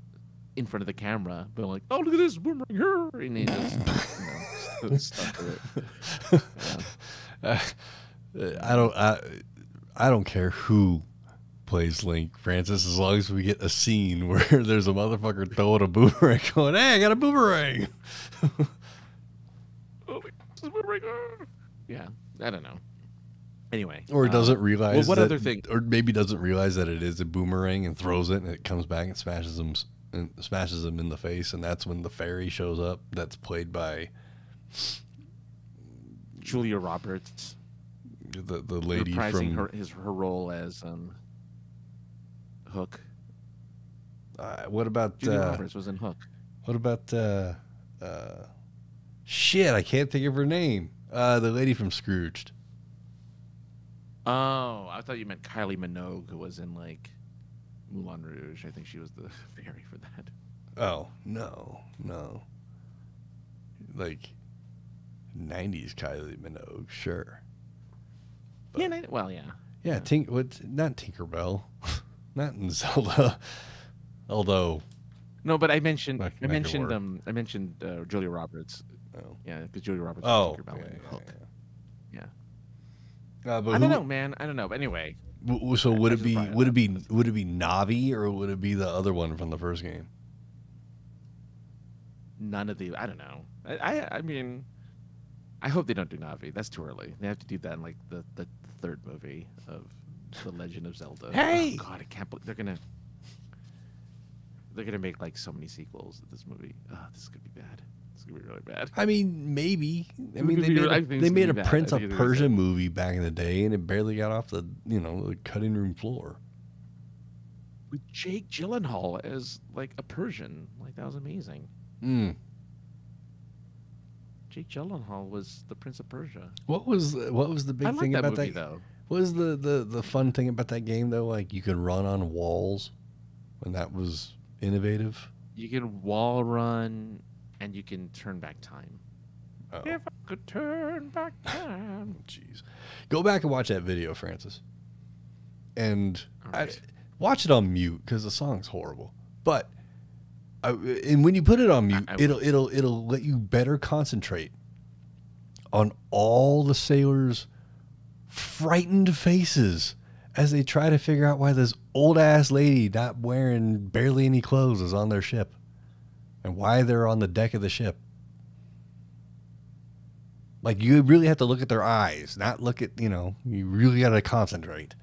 in front of the camera, being like, "Oh, look at this boomerang here," and he just stuck with it. I don't care who plays Link, Francis, as long as we get a scene where there's a motherfucker throwing a boomerang going, "Hey, I got a boomerang." Oh, this is boomerang. Yeah, I don't know. Anyway, or doesn't realize what that, other thing? Or maybe doesn't realize that it is a boomerang and throws it, and it comes back and smashes him in the face, and that's when the fairy shows up. That's played by Julia Roberts, the lady reprising from her role as Hook. What about Julia Roberts was in Hook. What about shit? I can't think of her name. The lady from Scrooged. Oh, I thought you meant Kylie Minogue, who was in like Moulin Rouge. I think she was the fairy for that. Oh no. Like 90s Kylie Minogue, sure. But, yeah, well, yeah. Yeah, not Tinkerbell, not in Zelda. Although, no, but I mentioned Julia Roberts. Oh. Yeah, because Julia Roberts was Tinkerbell in Hook. Yeah. But I don't know, man. I don't know. But anyway. So would it be Navi, or would it be the other one from the first game? None of the. I don't know. I mean, I hope they don't do Navi. That's too early. They have to do that in like the third movie of The Legend of Zelda. Hey, oh, God, I can't believe they're gonna make like so many sequels of this movie. Oh, this is gonna be bad. It's gonna be really bad. I mean, maybe. I mean, they made a Prince of Persia movie back in the day, and it barely got off the the cutting room floor. With Jake Gyllenhaal as like a Persian, like that was amazing. Jake Gyllenhaal was the Prince of Persia. What was the big thing about that? Though. What was the fun thing about that game though? Like you could run on walls, and that was innovative. You can wall run, and you can turn back time. Oh. If I could turn back time. Jeez, go back and watch that video, Francis, and Right. watch it on mute because the song's horrible. But and when you put it on mute, it'll let you better concentrate on all the sailors' frightened faces as they try to figure out why this old ass lady not wearing barely any clothes is on their ship, and why they're on the deck of the ship. Like you really have to look at their eyes, not look at you really got to concentrate.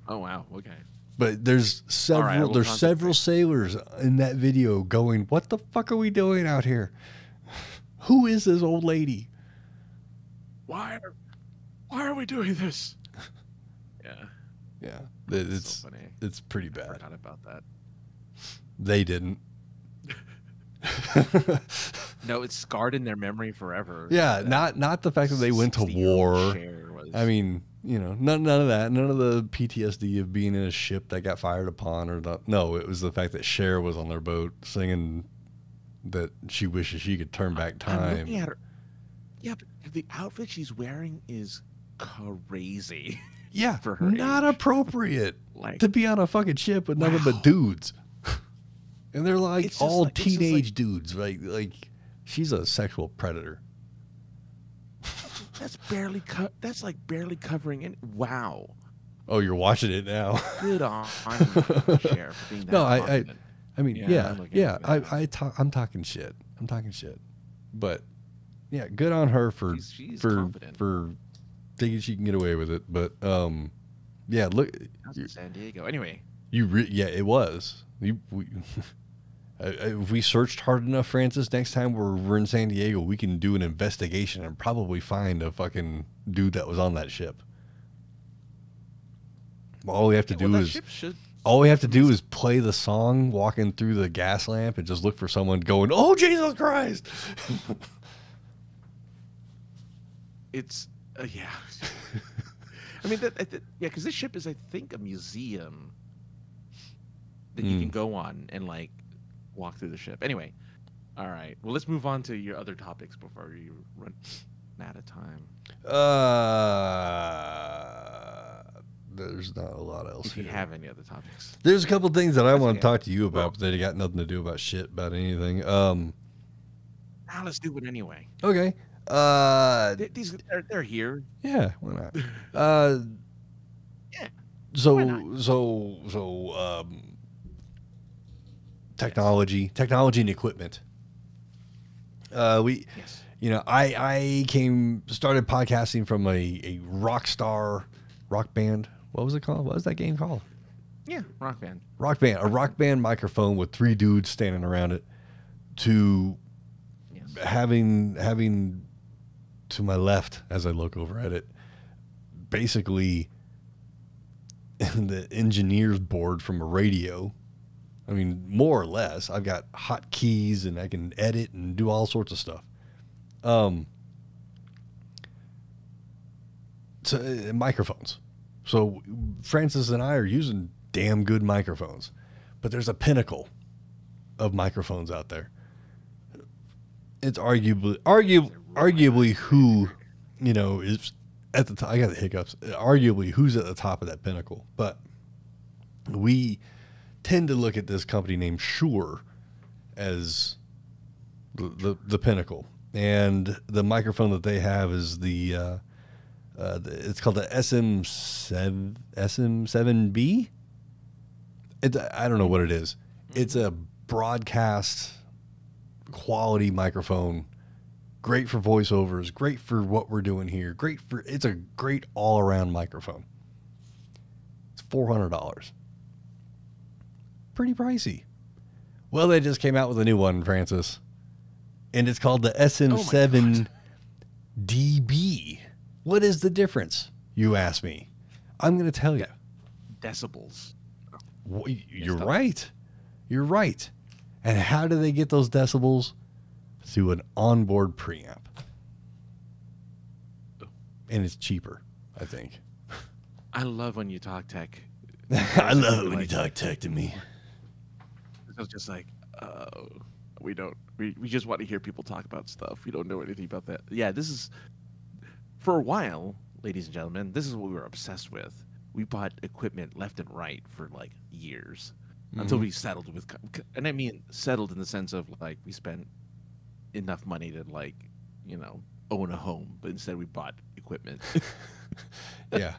Oh wow, okay. But there's several sailors in that video going, "What the fuck are we doing out here? Who is this old lady? Why are we doing this?" Yeah, It's so funny. It's pretty bad. I forgot about that. They didn't. No, it's scarred in their memory forever. Yeah, not the fact that they went to war. I mean, you know, none of that. None of the PTSD of being in a ship that got fired upon or not. No, it was the fact that Cher was on their boat singing that she wishes she could turn back time. I'm looking at her. Yeah, but the outfit she's wearing is crazy. Yeah, for her not age. Appropriate Like, to be on a fucking ship with nothing but dudes. And they're like It's just all like- it's just teenage like- dudes. Like she's a sexual predator. that's like barely covering it. Wow. Oh, you're watching it now. Good on you, Cher, for being that No, confident. I mean, Yeah, yeah, I'm looking at it now. I'm talking shit. I'm talking shit. But yeah, good on her for She's for confident. for thinking she can get away with it. But yeah, look, That's in San Diego. Anyway, yeah, it was. If we searched hard enough, Francis, next time we're in San Diego, we can do an investigation and probably find a fucking dude that was on that ship. All we have to do that is ship should. all we have to do is play the song walking through the gas lamp and just look for someone going, "Oh, Jesus Christ." It's yeah. I mean yeah, because this ship is, I think, a museum that you can go on and like walk through the ship. Anyway, all right. Well, let's move on to your other topics before you run out of time. There's not a lot else If you here. have any other topics, There's a couple things that I want okay. to talk to you about, Well- but they got nothing to do about shit about anything. now let's do it anyway. Okay. They're here. Yeah, why not? Yeah. So why not? technology and equipment. Yes. You know, I started podcasting from a rock band. What was it called? What was that game called? Yeah, Rock Band. A rock band microphone with 3 dudes standing around it, to Yes. having to my left as I look over at it, basically the engineer's board from a radio. I mean, more or less. I've got hotkeys and I can edit and do all sorts of stuff. Microphones. So Francis and I are using damn good microphones, but there's a pinnacle of microphones out there. It's arguably who, you know, is at the top. I got the hiccups. Arguably who's at the top of that pinnacle, but we tend to look at this company named Shure as the pinnacle, and the microphone that they have is it's called the SM7B. I don't know what it is. It's a broadcast quality microphone, great for voiceovers, great for what we're doing here, it's a great all-around microphone. It's $400. Pretty pricey. Well, they just came out with a new one, Francis, and it's called the SM7DB. What is the difference, you ask me? I'm going to tell you. Decibels. You're right. You're right. And how do they get those decibels? Through an onboard preamp. And it's cheaper, I think. I love when you talk tech. I love it when you talk tech to me. I was just like, we just want to hear people talk about stuff. We don't know anything about that. Yeah, this is, for a while, ladies and gentlemen, this is what we were obsessed with. We bought equipment left and right for like years until we settled with, and I mean settled in the sense of like we spent enough money to like, you know, own a home, but instead we bought equipment. Yeah.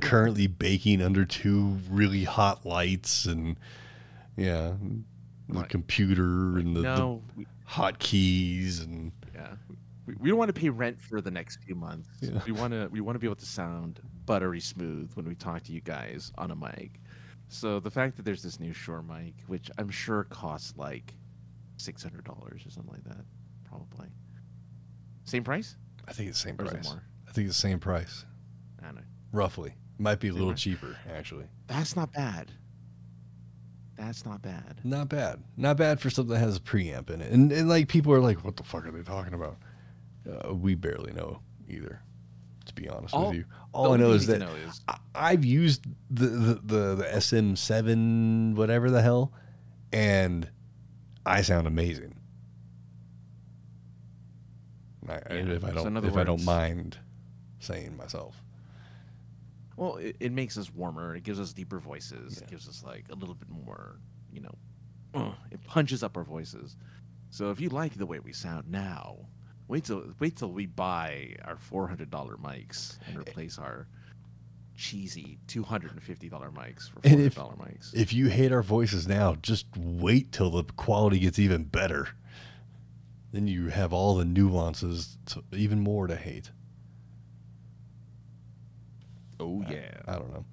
Currently baking under 2 really hot lights, and yeah, the Right. computer and the we hotkeys, and don't want to pay rent for the next few months. Yeah. We want to be able to sound buttery smooth when we talk to you guys on a mic. So the fact that there's this new Shure mic, which I'm sure costs like $600 or something like that, probably. Same price? I think it's the same Or is it price. more? I think it's the same price, I don't know. roughly. Might be a little price? cheaper, actually. That's not bad. That's not bad. Not bad. Not bad for something that has a preamp in it. And like, people are like, what the fuck are they talking about? We barely know either, to be honest with you. The All I only know thing is you that need to know is I've used the SM7 whatever the hell, and I sound amazing. If I So in don't other if I don't words, mind saying myself. well, it makes us warmer. It gives us deeper voices. Yeah. It gives us like a little bit more, it punches up our voices. So if you like the way we sound now, wait till we buy our $400 mics and replace our cheesy $250 mics for And $400 mics. if you hate our voices now, just wait till the quality gets even better. Then you have all the nuances, even more to hate. Oh yeah. I don't know.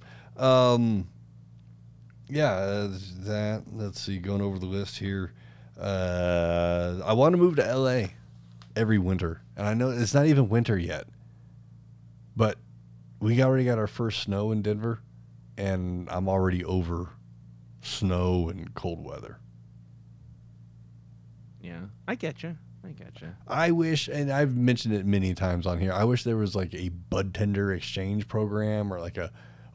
Yeah, that. Let's see. Going over the list here. I want to move to LA every winter, and I know it's not even winter yet, but we already got our first snow in Denver, and I'm already over snow and cold weather. Yeah, I get you. I wish, and I've mentioned it many times on here, I wish there was like a bud tender exchange program or like a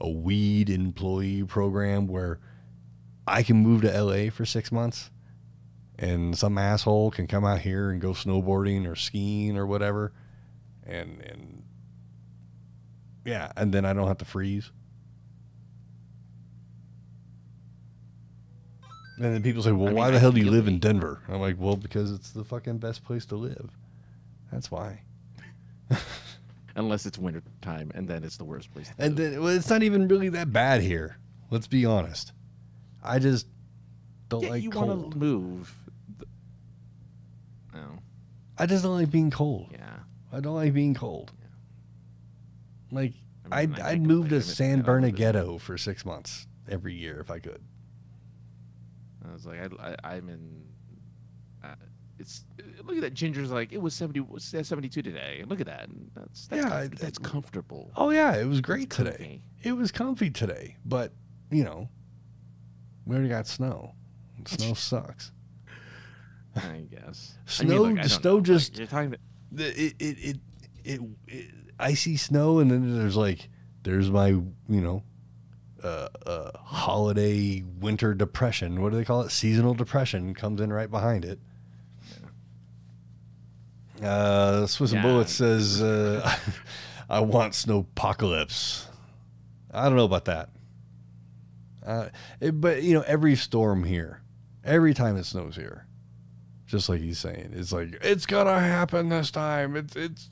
weed employee program where I can move to LA for 6 months and some asshole can come out here and go snowboarding or skiing or whatever. And yeah, and then I don't have to freeze. And then people say, well, why the hell do you live in Denver? I'm like, well, because it's the fucking best place to live. That's why. Unless it's winter time, and then it's the worst place to and live. then, well, it's not even really that bad here. Let's be honest. I just don't like you cold. You want to move. No. I just don't like being cold. Yeah. I don't like being cold. Yeah. Like, I'd move to San Bernardino for 6 months every year if I could. I was like, I'm in. It's look at that. Ginger's like, it was 72 today. Look at that. That's comfortable. Oh yeah, it was great today. It was comfy today, but we already got snow. Snow sucks. I guess. Snow just you're talking it icy snow, and then there's my holiday winter depression. What do they call it? Seasonal depression comes in right behind it. Swiss and Bullet says, I want snowpocalypse. I don't know about that. But every storm here, every time it snows here, just like he's saying, it's like, it's gonna happen this time. It's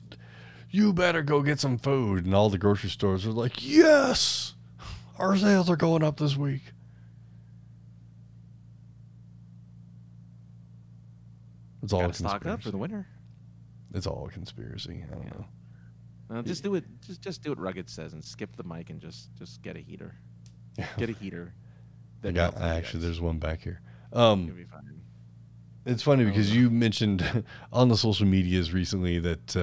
you better go get some food. And all the grocery stores are like, yes, our sales are going up this week. It's all stock up for the winter. It's all a conspiracy. I don't know. Just do it. Just do what Rugged says and skip the mic and just get a heater. Get a heater. Actually, there's one back here. You'll be fine. It's funny because you mentioned on the social medias recently that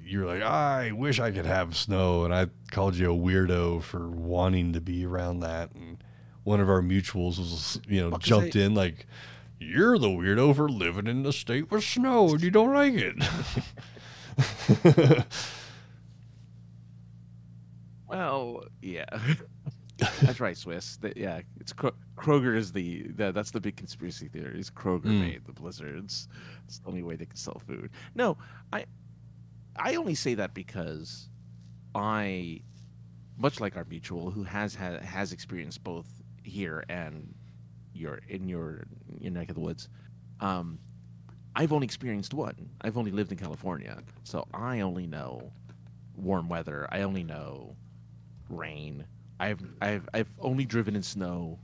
you're like, I wish I could have snow, and I called you a weirdo for wanting to be around that. And one of our mutuals was, jumped in like, you're the weirdo for living in the state with snow and you don't like it. Well, yeah. That's right, Swiss. It's Kroger is that's the big conspiracy theory. Is Kroger made the blizzards? It's the only way they can sell food. No, I only say that because much like our mutual, who has experienced both here and in your neck of the woods, I've only experienced one. I've only lived in California, so I only know warm weather. I only know rain. I've only driven in snow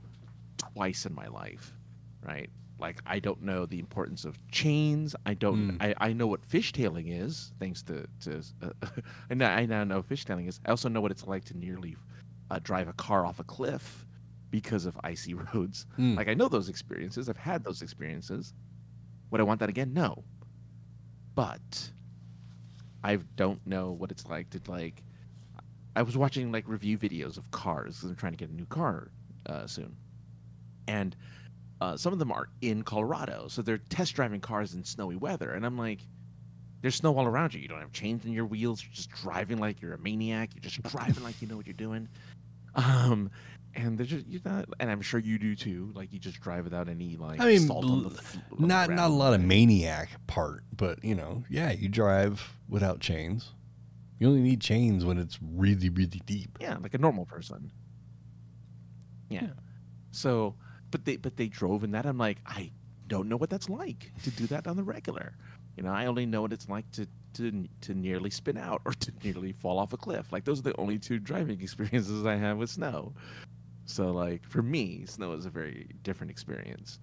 twice in my life, right? Like, I don't know the importance of chains. I don't. I know what fishtailing is, thanks to I now know what fishtailing is. I also know what it's like to nearly drive a car off a cliff because of icy roads. Like, I know those experiences. I've had those experiences. Would I want that again? No. But I don't know what it's like to I was watching review videos of cars because I'm trying to get a new car soon, and some of them are in Colorado, so they're test driving cars in snowy weather, and I'm like, there's snow all around you. You don't have chains in your wheels. You're just driving like you're a maniac. You're just driving like you know what you're doing. And there's just, you're not, and I'm sure you do too. Like you just drive without any like salt on the not ground, a lot of maniac part, but yeah, you drive without chains. You only need chains when it's really, really deep. Yeah, like a normal person. Yeah. So, but they drove in that. I'm like, I don't know what that's like to do that on the regular. I only know what it's like to nearly spin out or to nearly fall off a cliff. Like those are the only two driving experiences I have with snow. So like for me, snow is a very different experience.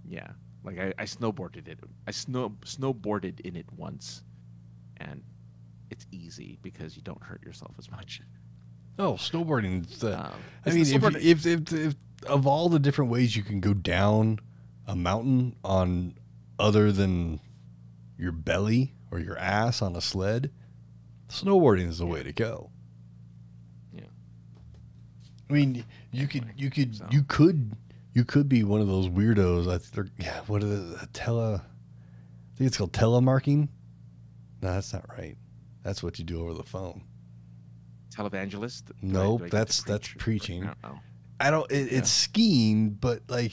Yeah, like I snowboarded it. I snowboarded in it once, and it's easy because you don't hurt yourself as much. Oh, snowboarding! I mean, if of all the different ways you can go down a mountain on other than your belly or your ass on a sled, snowboarding is the way to go. Yeah. I mean, you could be one of those weirdos. What are the I think it's called telemarking. No, that's not right. That's what you do over the phone. Televangelist? Nope, that's preaching. I don't know. It's skiing, but like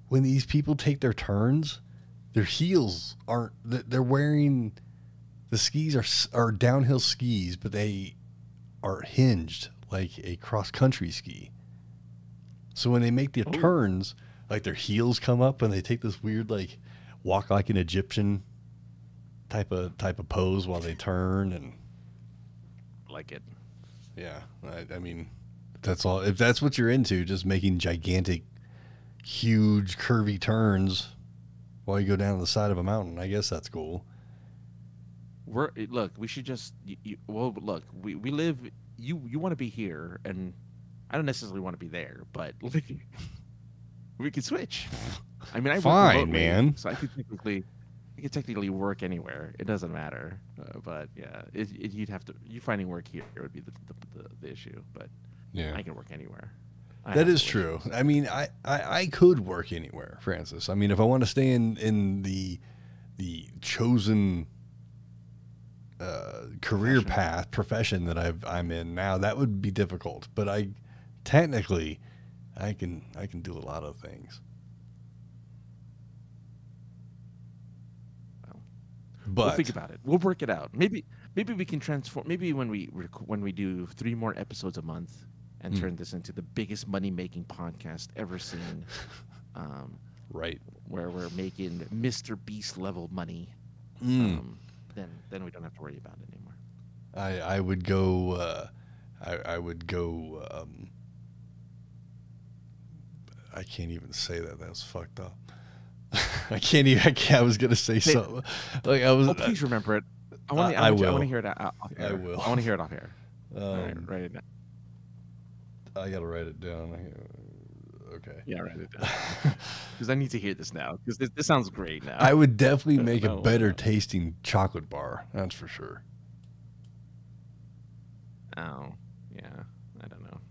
when these people take their turns, their heels aren't. They're wearing the skis are downhill skis, but they are hinged like a cross country ski. So when they make their turns, like their heels come up and they take this weird like walk like an Egyptian type of pose while they turn and like it. Yeah, I mean, that's all. If that's what you're into, just making gigantic, huge, curvy turns while you go down the side of a mountain, I guess that's cool. We should just. Look, we live. You want to be here, and I don't necessarily want to be there, but we could switch. I mean, I fine, work remotely, man. So I could technically work anywhere. It doesn't matter. But yeah, you'd have to. You finding work here would be the issue. But yeah, I can work anywhere. That is true. I mean, I could work anywhere, Francis. I mean, if I want to stay in the chosen career profession that I'm in now, that would be difficult. But I can do a lot of things. But we'll think about it. We'll work it out. Maybe we can transform. Maybe when we do 3 more episodes a month and turn this into the biggest money-making podcast ever seen, right? Where we're making Mr. Beast level money, then we don't have to worry about it anymore. I would go. I would go. I can't even say that. That was fucked up. I can't even. I was gonna say something. Like I was. Oh, please remember it. I want to hear it off air. I will. I want to hear it off air. All right, write it down. I gotta write it down. Okay. Yeah, write it down. Because I need to hear this now. Because this sounds great now. I would definitely make a better tasting chocolate bar. That's for sure. Oh, yeah. I don't know,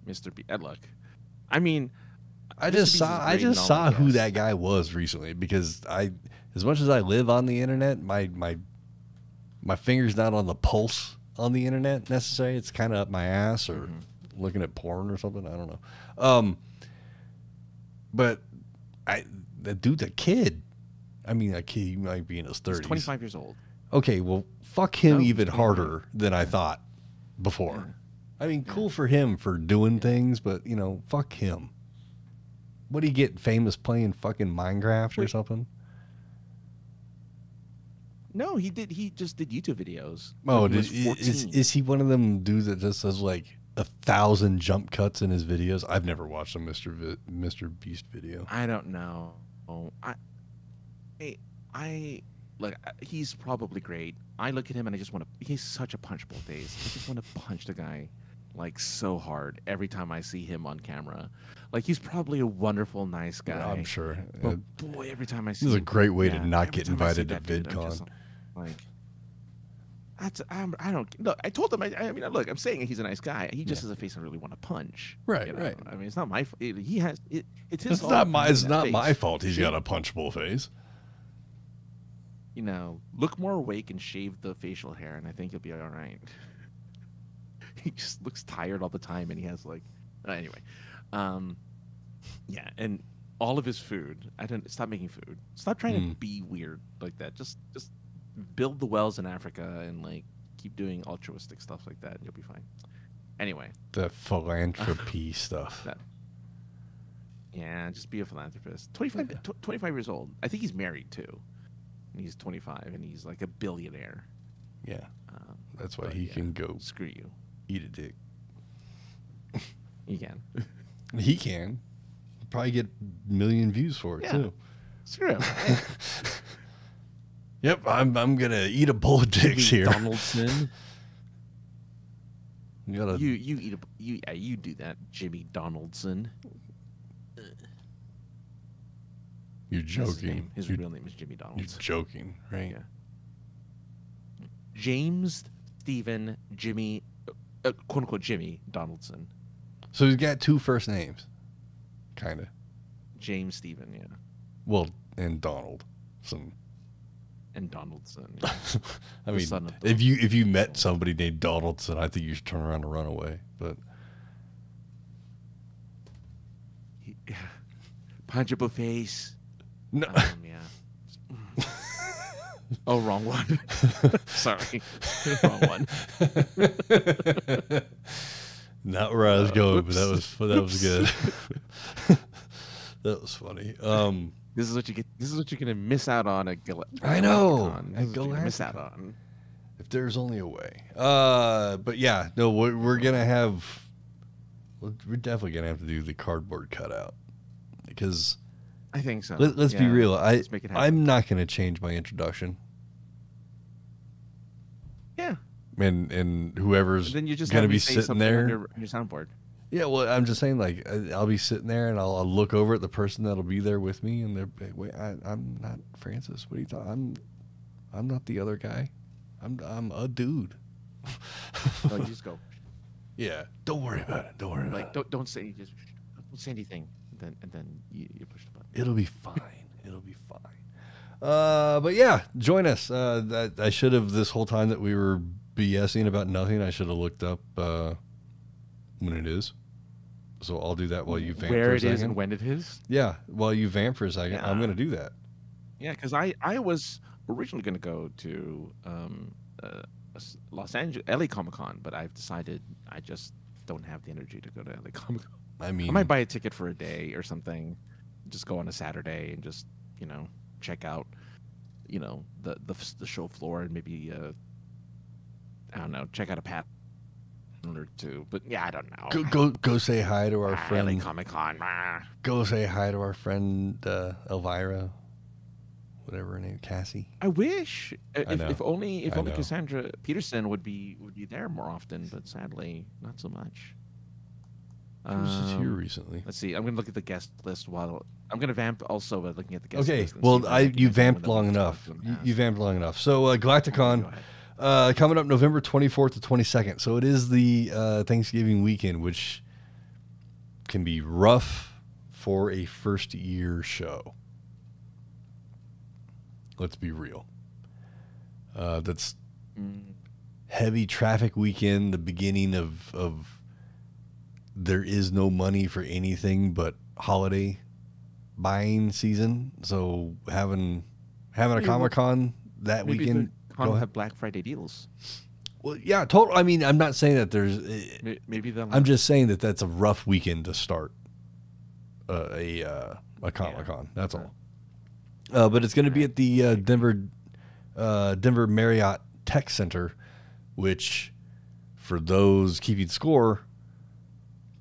Mr. B. Look, I mean. I just saw who that guy was recently because as much as I live on the internet, my finger's not on the pulse on the internet necessarily. It's kind of up my ass or looking at porn or something. I don't know. But that dude's a kid. I mean, a kid, he might be in his 30s. He's 25 years old. Okay, well, fuck him even harder than I thought before. Yeah. I mean, cool for him for doing things, but fuck him. What do you get famous playing fucking Minecraft or something? No, he just did YouTube videos. Oh, is he one of them dudes that just does like 1,000 jump cuts in his videos? I've never watched a Mr. Beast video. I don't know. Look, he's probably great. I look at him and I just want to. He's such a punchable face. I just want to punch the guy like so hard every time I see him on camera. Like he's probably a wonderful, nice guy. Yeah, I'm sure. But boy, every time I see this is him, a great way to not get invited to VidCon. I don't look. I told him. I mean, look. I'm saying he's a nice guy. He just has a face I really want to punch. Right, right. I mean, it's not my. He has. It's his. It's not my fault. He's got a punchable face. look more awake and shave the facial hair, and I think you'll be all right. He just looks tired all the time, and he has like, anyway, yeah, and all of his food. I don't stop making food. Stop trying to be weird like that. Just build the wells in Africa and like keep doing altruistic stuff like that, and you'll be fine. Anyway, the philanthropy stuff. Yeah, just be a philanthropist. 25 years old. I think he's married too. And he's 25, and he's like a billionaire. Yeah, that's why he can go. Screw you. Eat a dick. He can. He can. Probably get a million views for it too. Screw him. Yep, I'm gonna eat a bowl of dicks here. Donaldson. You eat you do that, Jimmy Donaldson. You're joking. His real name is Jimmy Donaldson. You're joking, right? Yeah. James Stephen Jimmy, quote unquote Jimmy Donaldson. So he's got two first names, kind of. James Stephen, yeah. Well, and Donald, and Donaldson. Yeah. I mean, if you met somebody named Donaldson, I think you should turn around and run away. But punch up a face. No. Yeah. Oh, wrong one. Sorry, wrong one. Not where I was going, but that was good. That was funny. This is what you get. This is what you're gonna miss out on at GalatiCon. I know. At GalatiCon. Miss out on. If there's only a way. But yeah, no, we're gonna have. We're definitely gonna have to do the cardboard cutout because. I think so. Let's be real. Let's make it happen. I'm not gonna change my introduction. Yeah. And whoever's then you just gonna be sitting there on your soundboard. Yeah, well, I'm just saying, like, I'll be sitting there and I'll look over at the person that'll be there with me, and they're, wait, I'm not Francis. What are you talking? I'm not the other guy. I'm a dude. No, you just go. Yeah, don't worry about it. Don't worry about it. Don't say anything. And then you push the button. It'll be fine. It'll be fine. But yeah, join us. I should have this whole time that we were BSing about nothing. I should have looked up when it is. So I'll do that while you vamp where for a it second. is and when it is. Yeah, while you vamp for a second, Yeah. I'm going to do that. Yeah, because I was originally going to go to Los Angeles LA Comic-Con, but I've decided I just don't have the energy to go to LA Comic-Con. I mean, I might buy a ticket for a day or something, just go on a Saturday and just check out the show floor and maybe I don't know, check out a panel or two. But yeah, I don't know. Go say hi to our friend. LA Comic-Con. Go say hi to our friend Elvira, whatever her name, Cassie. I wish if only I know. Cassandra Peterson would be there more often, but sadly not so much. She was just here recently. Let's see. I'm gonna look at the guest list while I'm gonna vamp also by looking at the guest Okay, list. well, you vamped long enough. You vamped long enough. So GalatiCon coming up November 24th to 22nd. So it is the Thanksgiving weekend, which can be rough for a first year show. Let's be real. That's heavy traffic weekend, the beginning of there is no money for anything but holiday buying season. So having a Comic-Con that weekend. Con have Black Friday deals. Well, yeah, total. I mean, I'm not saying that there's. Maybe they'll. I'm just saying that that's a rough weekend to start a Comic-Con. That's all. But it's going to be at the Denver Marriott Tech Center, which, for those keeping score,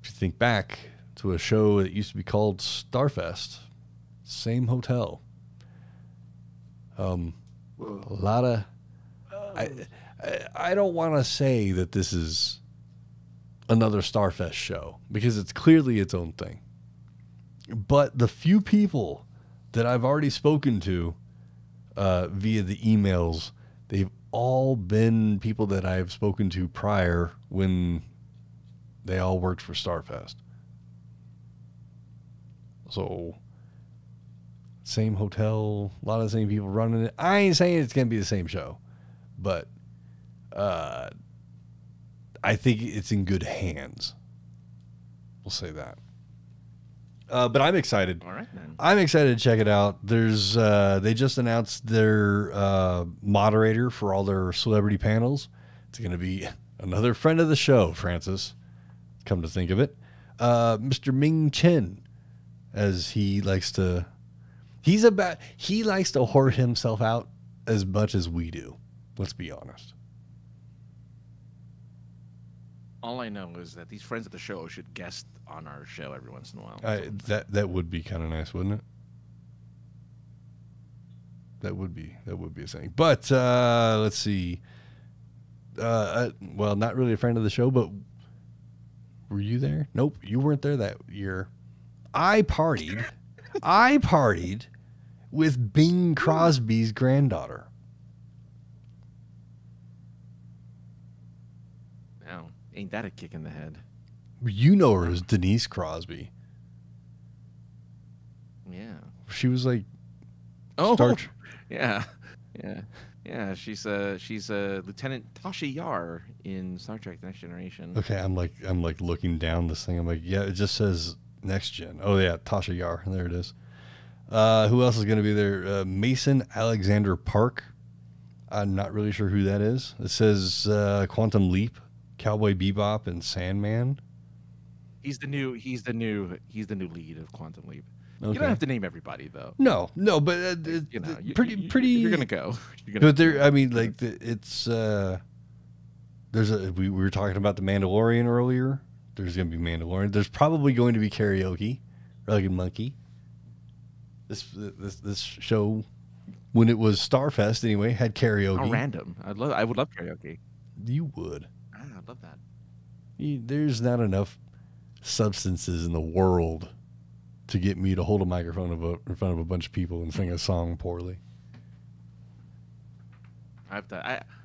if you think back to a show that used to be called Starfest, same hotel. A lot of. I don't want to say that this is another Starfest show because it's clearly its own thing. But the few people that I've already spoken to via the emails, they've all been people that I've spoken to prior when they all worked for Starfest. So same hotel, a lot of the same people running it. I ain't saying it's going to be the same show, but I think it's in good hands. We'll say that. But I'm excited. All right, then. I'm excited to check it out. There's they just announced their moderator for all their celebrity panels. It's going to be another friend of the show, Francis. Come to think of it, Mr. Ming Chen, as he likes to whore himself out as much as we do. Let's be honest. All I know is that these friends of the show should guest on our show every once in a while. That would be kind of nice, wouldn't it? That would be a thing. But let's see. Well, not really a friend of the show, but were you there? Nope, you weren't there that year. I partied with Bing Crosby's granddaughter. Now, ain't that a kick in the head? You know her as Denise Crosby. Yeah. She was like, yeah. She's Lieutenant Tasha Yar in Star Trek: The Next Generation. Okay, I'm like looking down this thing. I'm like, yeah, it just says Next Gen. Oh yeah, Tasha Yar. There it is. Who else is going to be there? Mason Alexander Park. I'm not really sure who that is. It says Quantum Leap, Cowboy Bebop, and Sandman. He's the new lead of Quantum Leap. Okay. You don't have to name everybody though. No, but pretty. You're gonna go. But there, I mean, like it's we were talking about the Mandalorian earlier. There's going to be Mandalorian. There's probably going to be karaoke. Rugged Monkey. This show, when it was Starfest anyway, had karaoke. How random! I would love karaoke. You would. I'd love that. There's not enough substances in the world to get me to hold a microphone in front of a bunch of people and sing a song poorly. I've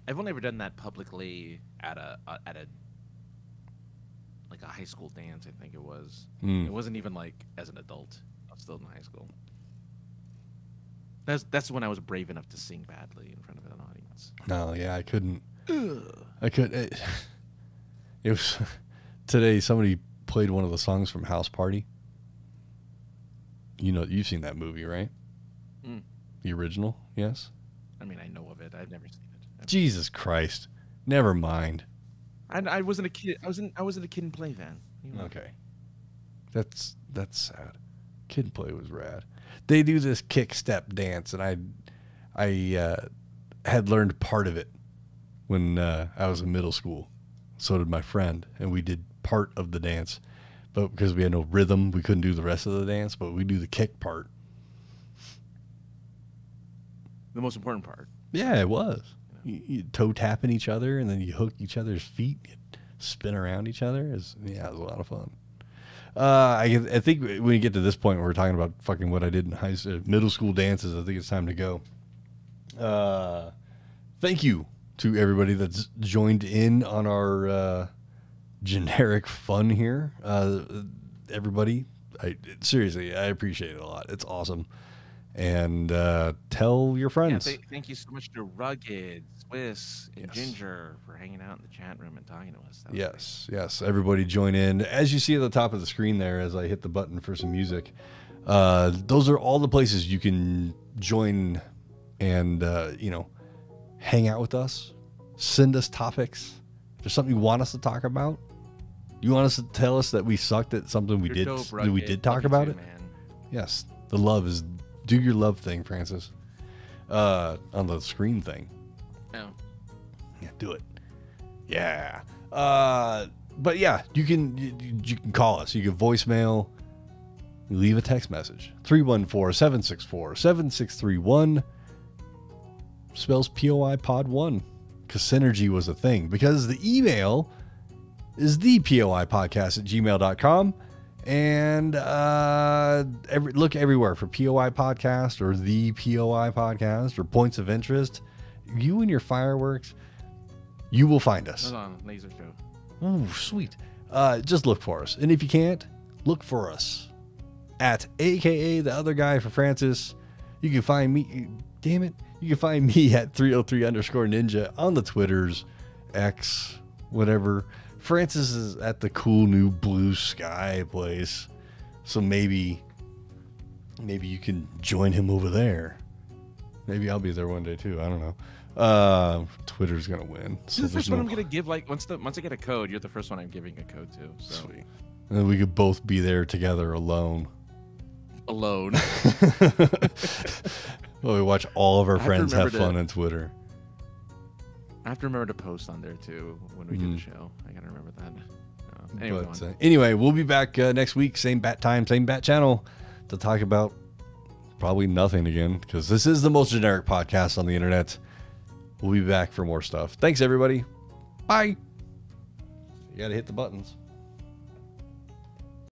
only ever done that publicly at a like a high school dance. I think it was. It wasn't even like as an adult. I was still in high school. That's when I was brave enough to sing badly in front of an audience. No, yeah, I couldn't. I couldn't. It was today. Somebody played one of the songs from House Party. You know, you've seen that movie, right? The original, yes? I mean, I know of it. I've never seen it. Jesus Christ. Never mind. I wasn't a kid. I wasn't a Kid and Play fan. Okay. That's sad. Kid and Play was rad. They do this kick step dance, and I had learned part of it when I was in middle school. So did my friend, and we did part of the dance. But because we had no rhythm, we couldn't do the rest of the dance, but we do the kick part. The most important part. Yeah, it was. You toe tapping each other, and then you hook each other's feet, you spin around each other. It was a lot of fun. I think when we get to this point where we're talking about fucking what I did in middle school dances, I think it's time to go. Thank you to everybody that's joined in on our generic fun here. Everybody, seriously, I appreciate it a lot. It's awesome. And tell your friends. Yeah, thank you so much to Rugged, Swiss, and Ginger for hanging out in the chat room and talking to us. Yes. Everybody join in. As you see at the top of the screen there, as I hit the button for some music, those are all the places you can join and, hang out with us. Send us topics. If there's something you want us to talk about, you want us to tell us that we sucked at something we did talk about it. Man. Yes, the love is. Do your love thing, Francis. On the screen thing. No. Yeah, do it. Yeah. But yeah, you can call us. You can voicemail. You leave a text message. 314-764-7631. Spells POI Pod 1. Because synergy was a thing. Because the email is the POI Podcast at gmail.com. And look everywhere for POI Podcast or the POI Podcast or Points of Interest. You and your fireworks, you will find us. Hold on, laser show. Oh, sweet. Just look for us. And if you can't, look for us at AKA the other guy for Francis You can find me, damn it, you can find me at 303_ninja on the Twitters, X, whatever. Francis is at the cool new Blue Sky place. So maybe you can join him over there. Maybe I'll be there one day too. I don't know. Twitter's gonna win. So the first one I'm gonna give, like, once I get a code, you're the first one I'm giving a code to. So. Sweet. And then we could both be there together alone. Alone. Well, we watch all of our friends have fun on Twitter. I have to remember to post on there too when we do the show. I gotta remember that. Anyway, we'll be back next week, same bat time, same bat channel, to talk about probably nothing again, because this is the most generic podcast on the internet. We'll be back for more stuff. Thanks, everybody. Bye. You gotta hit the buttons.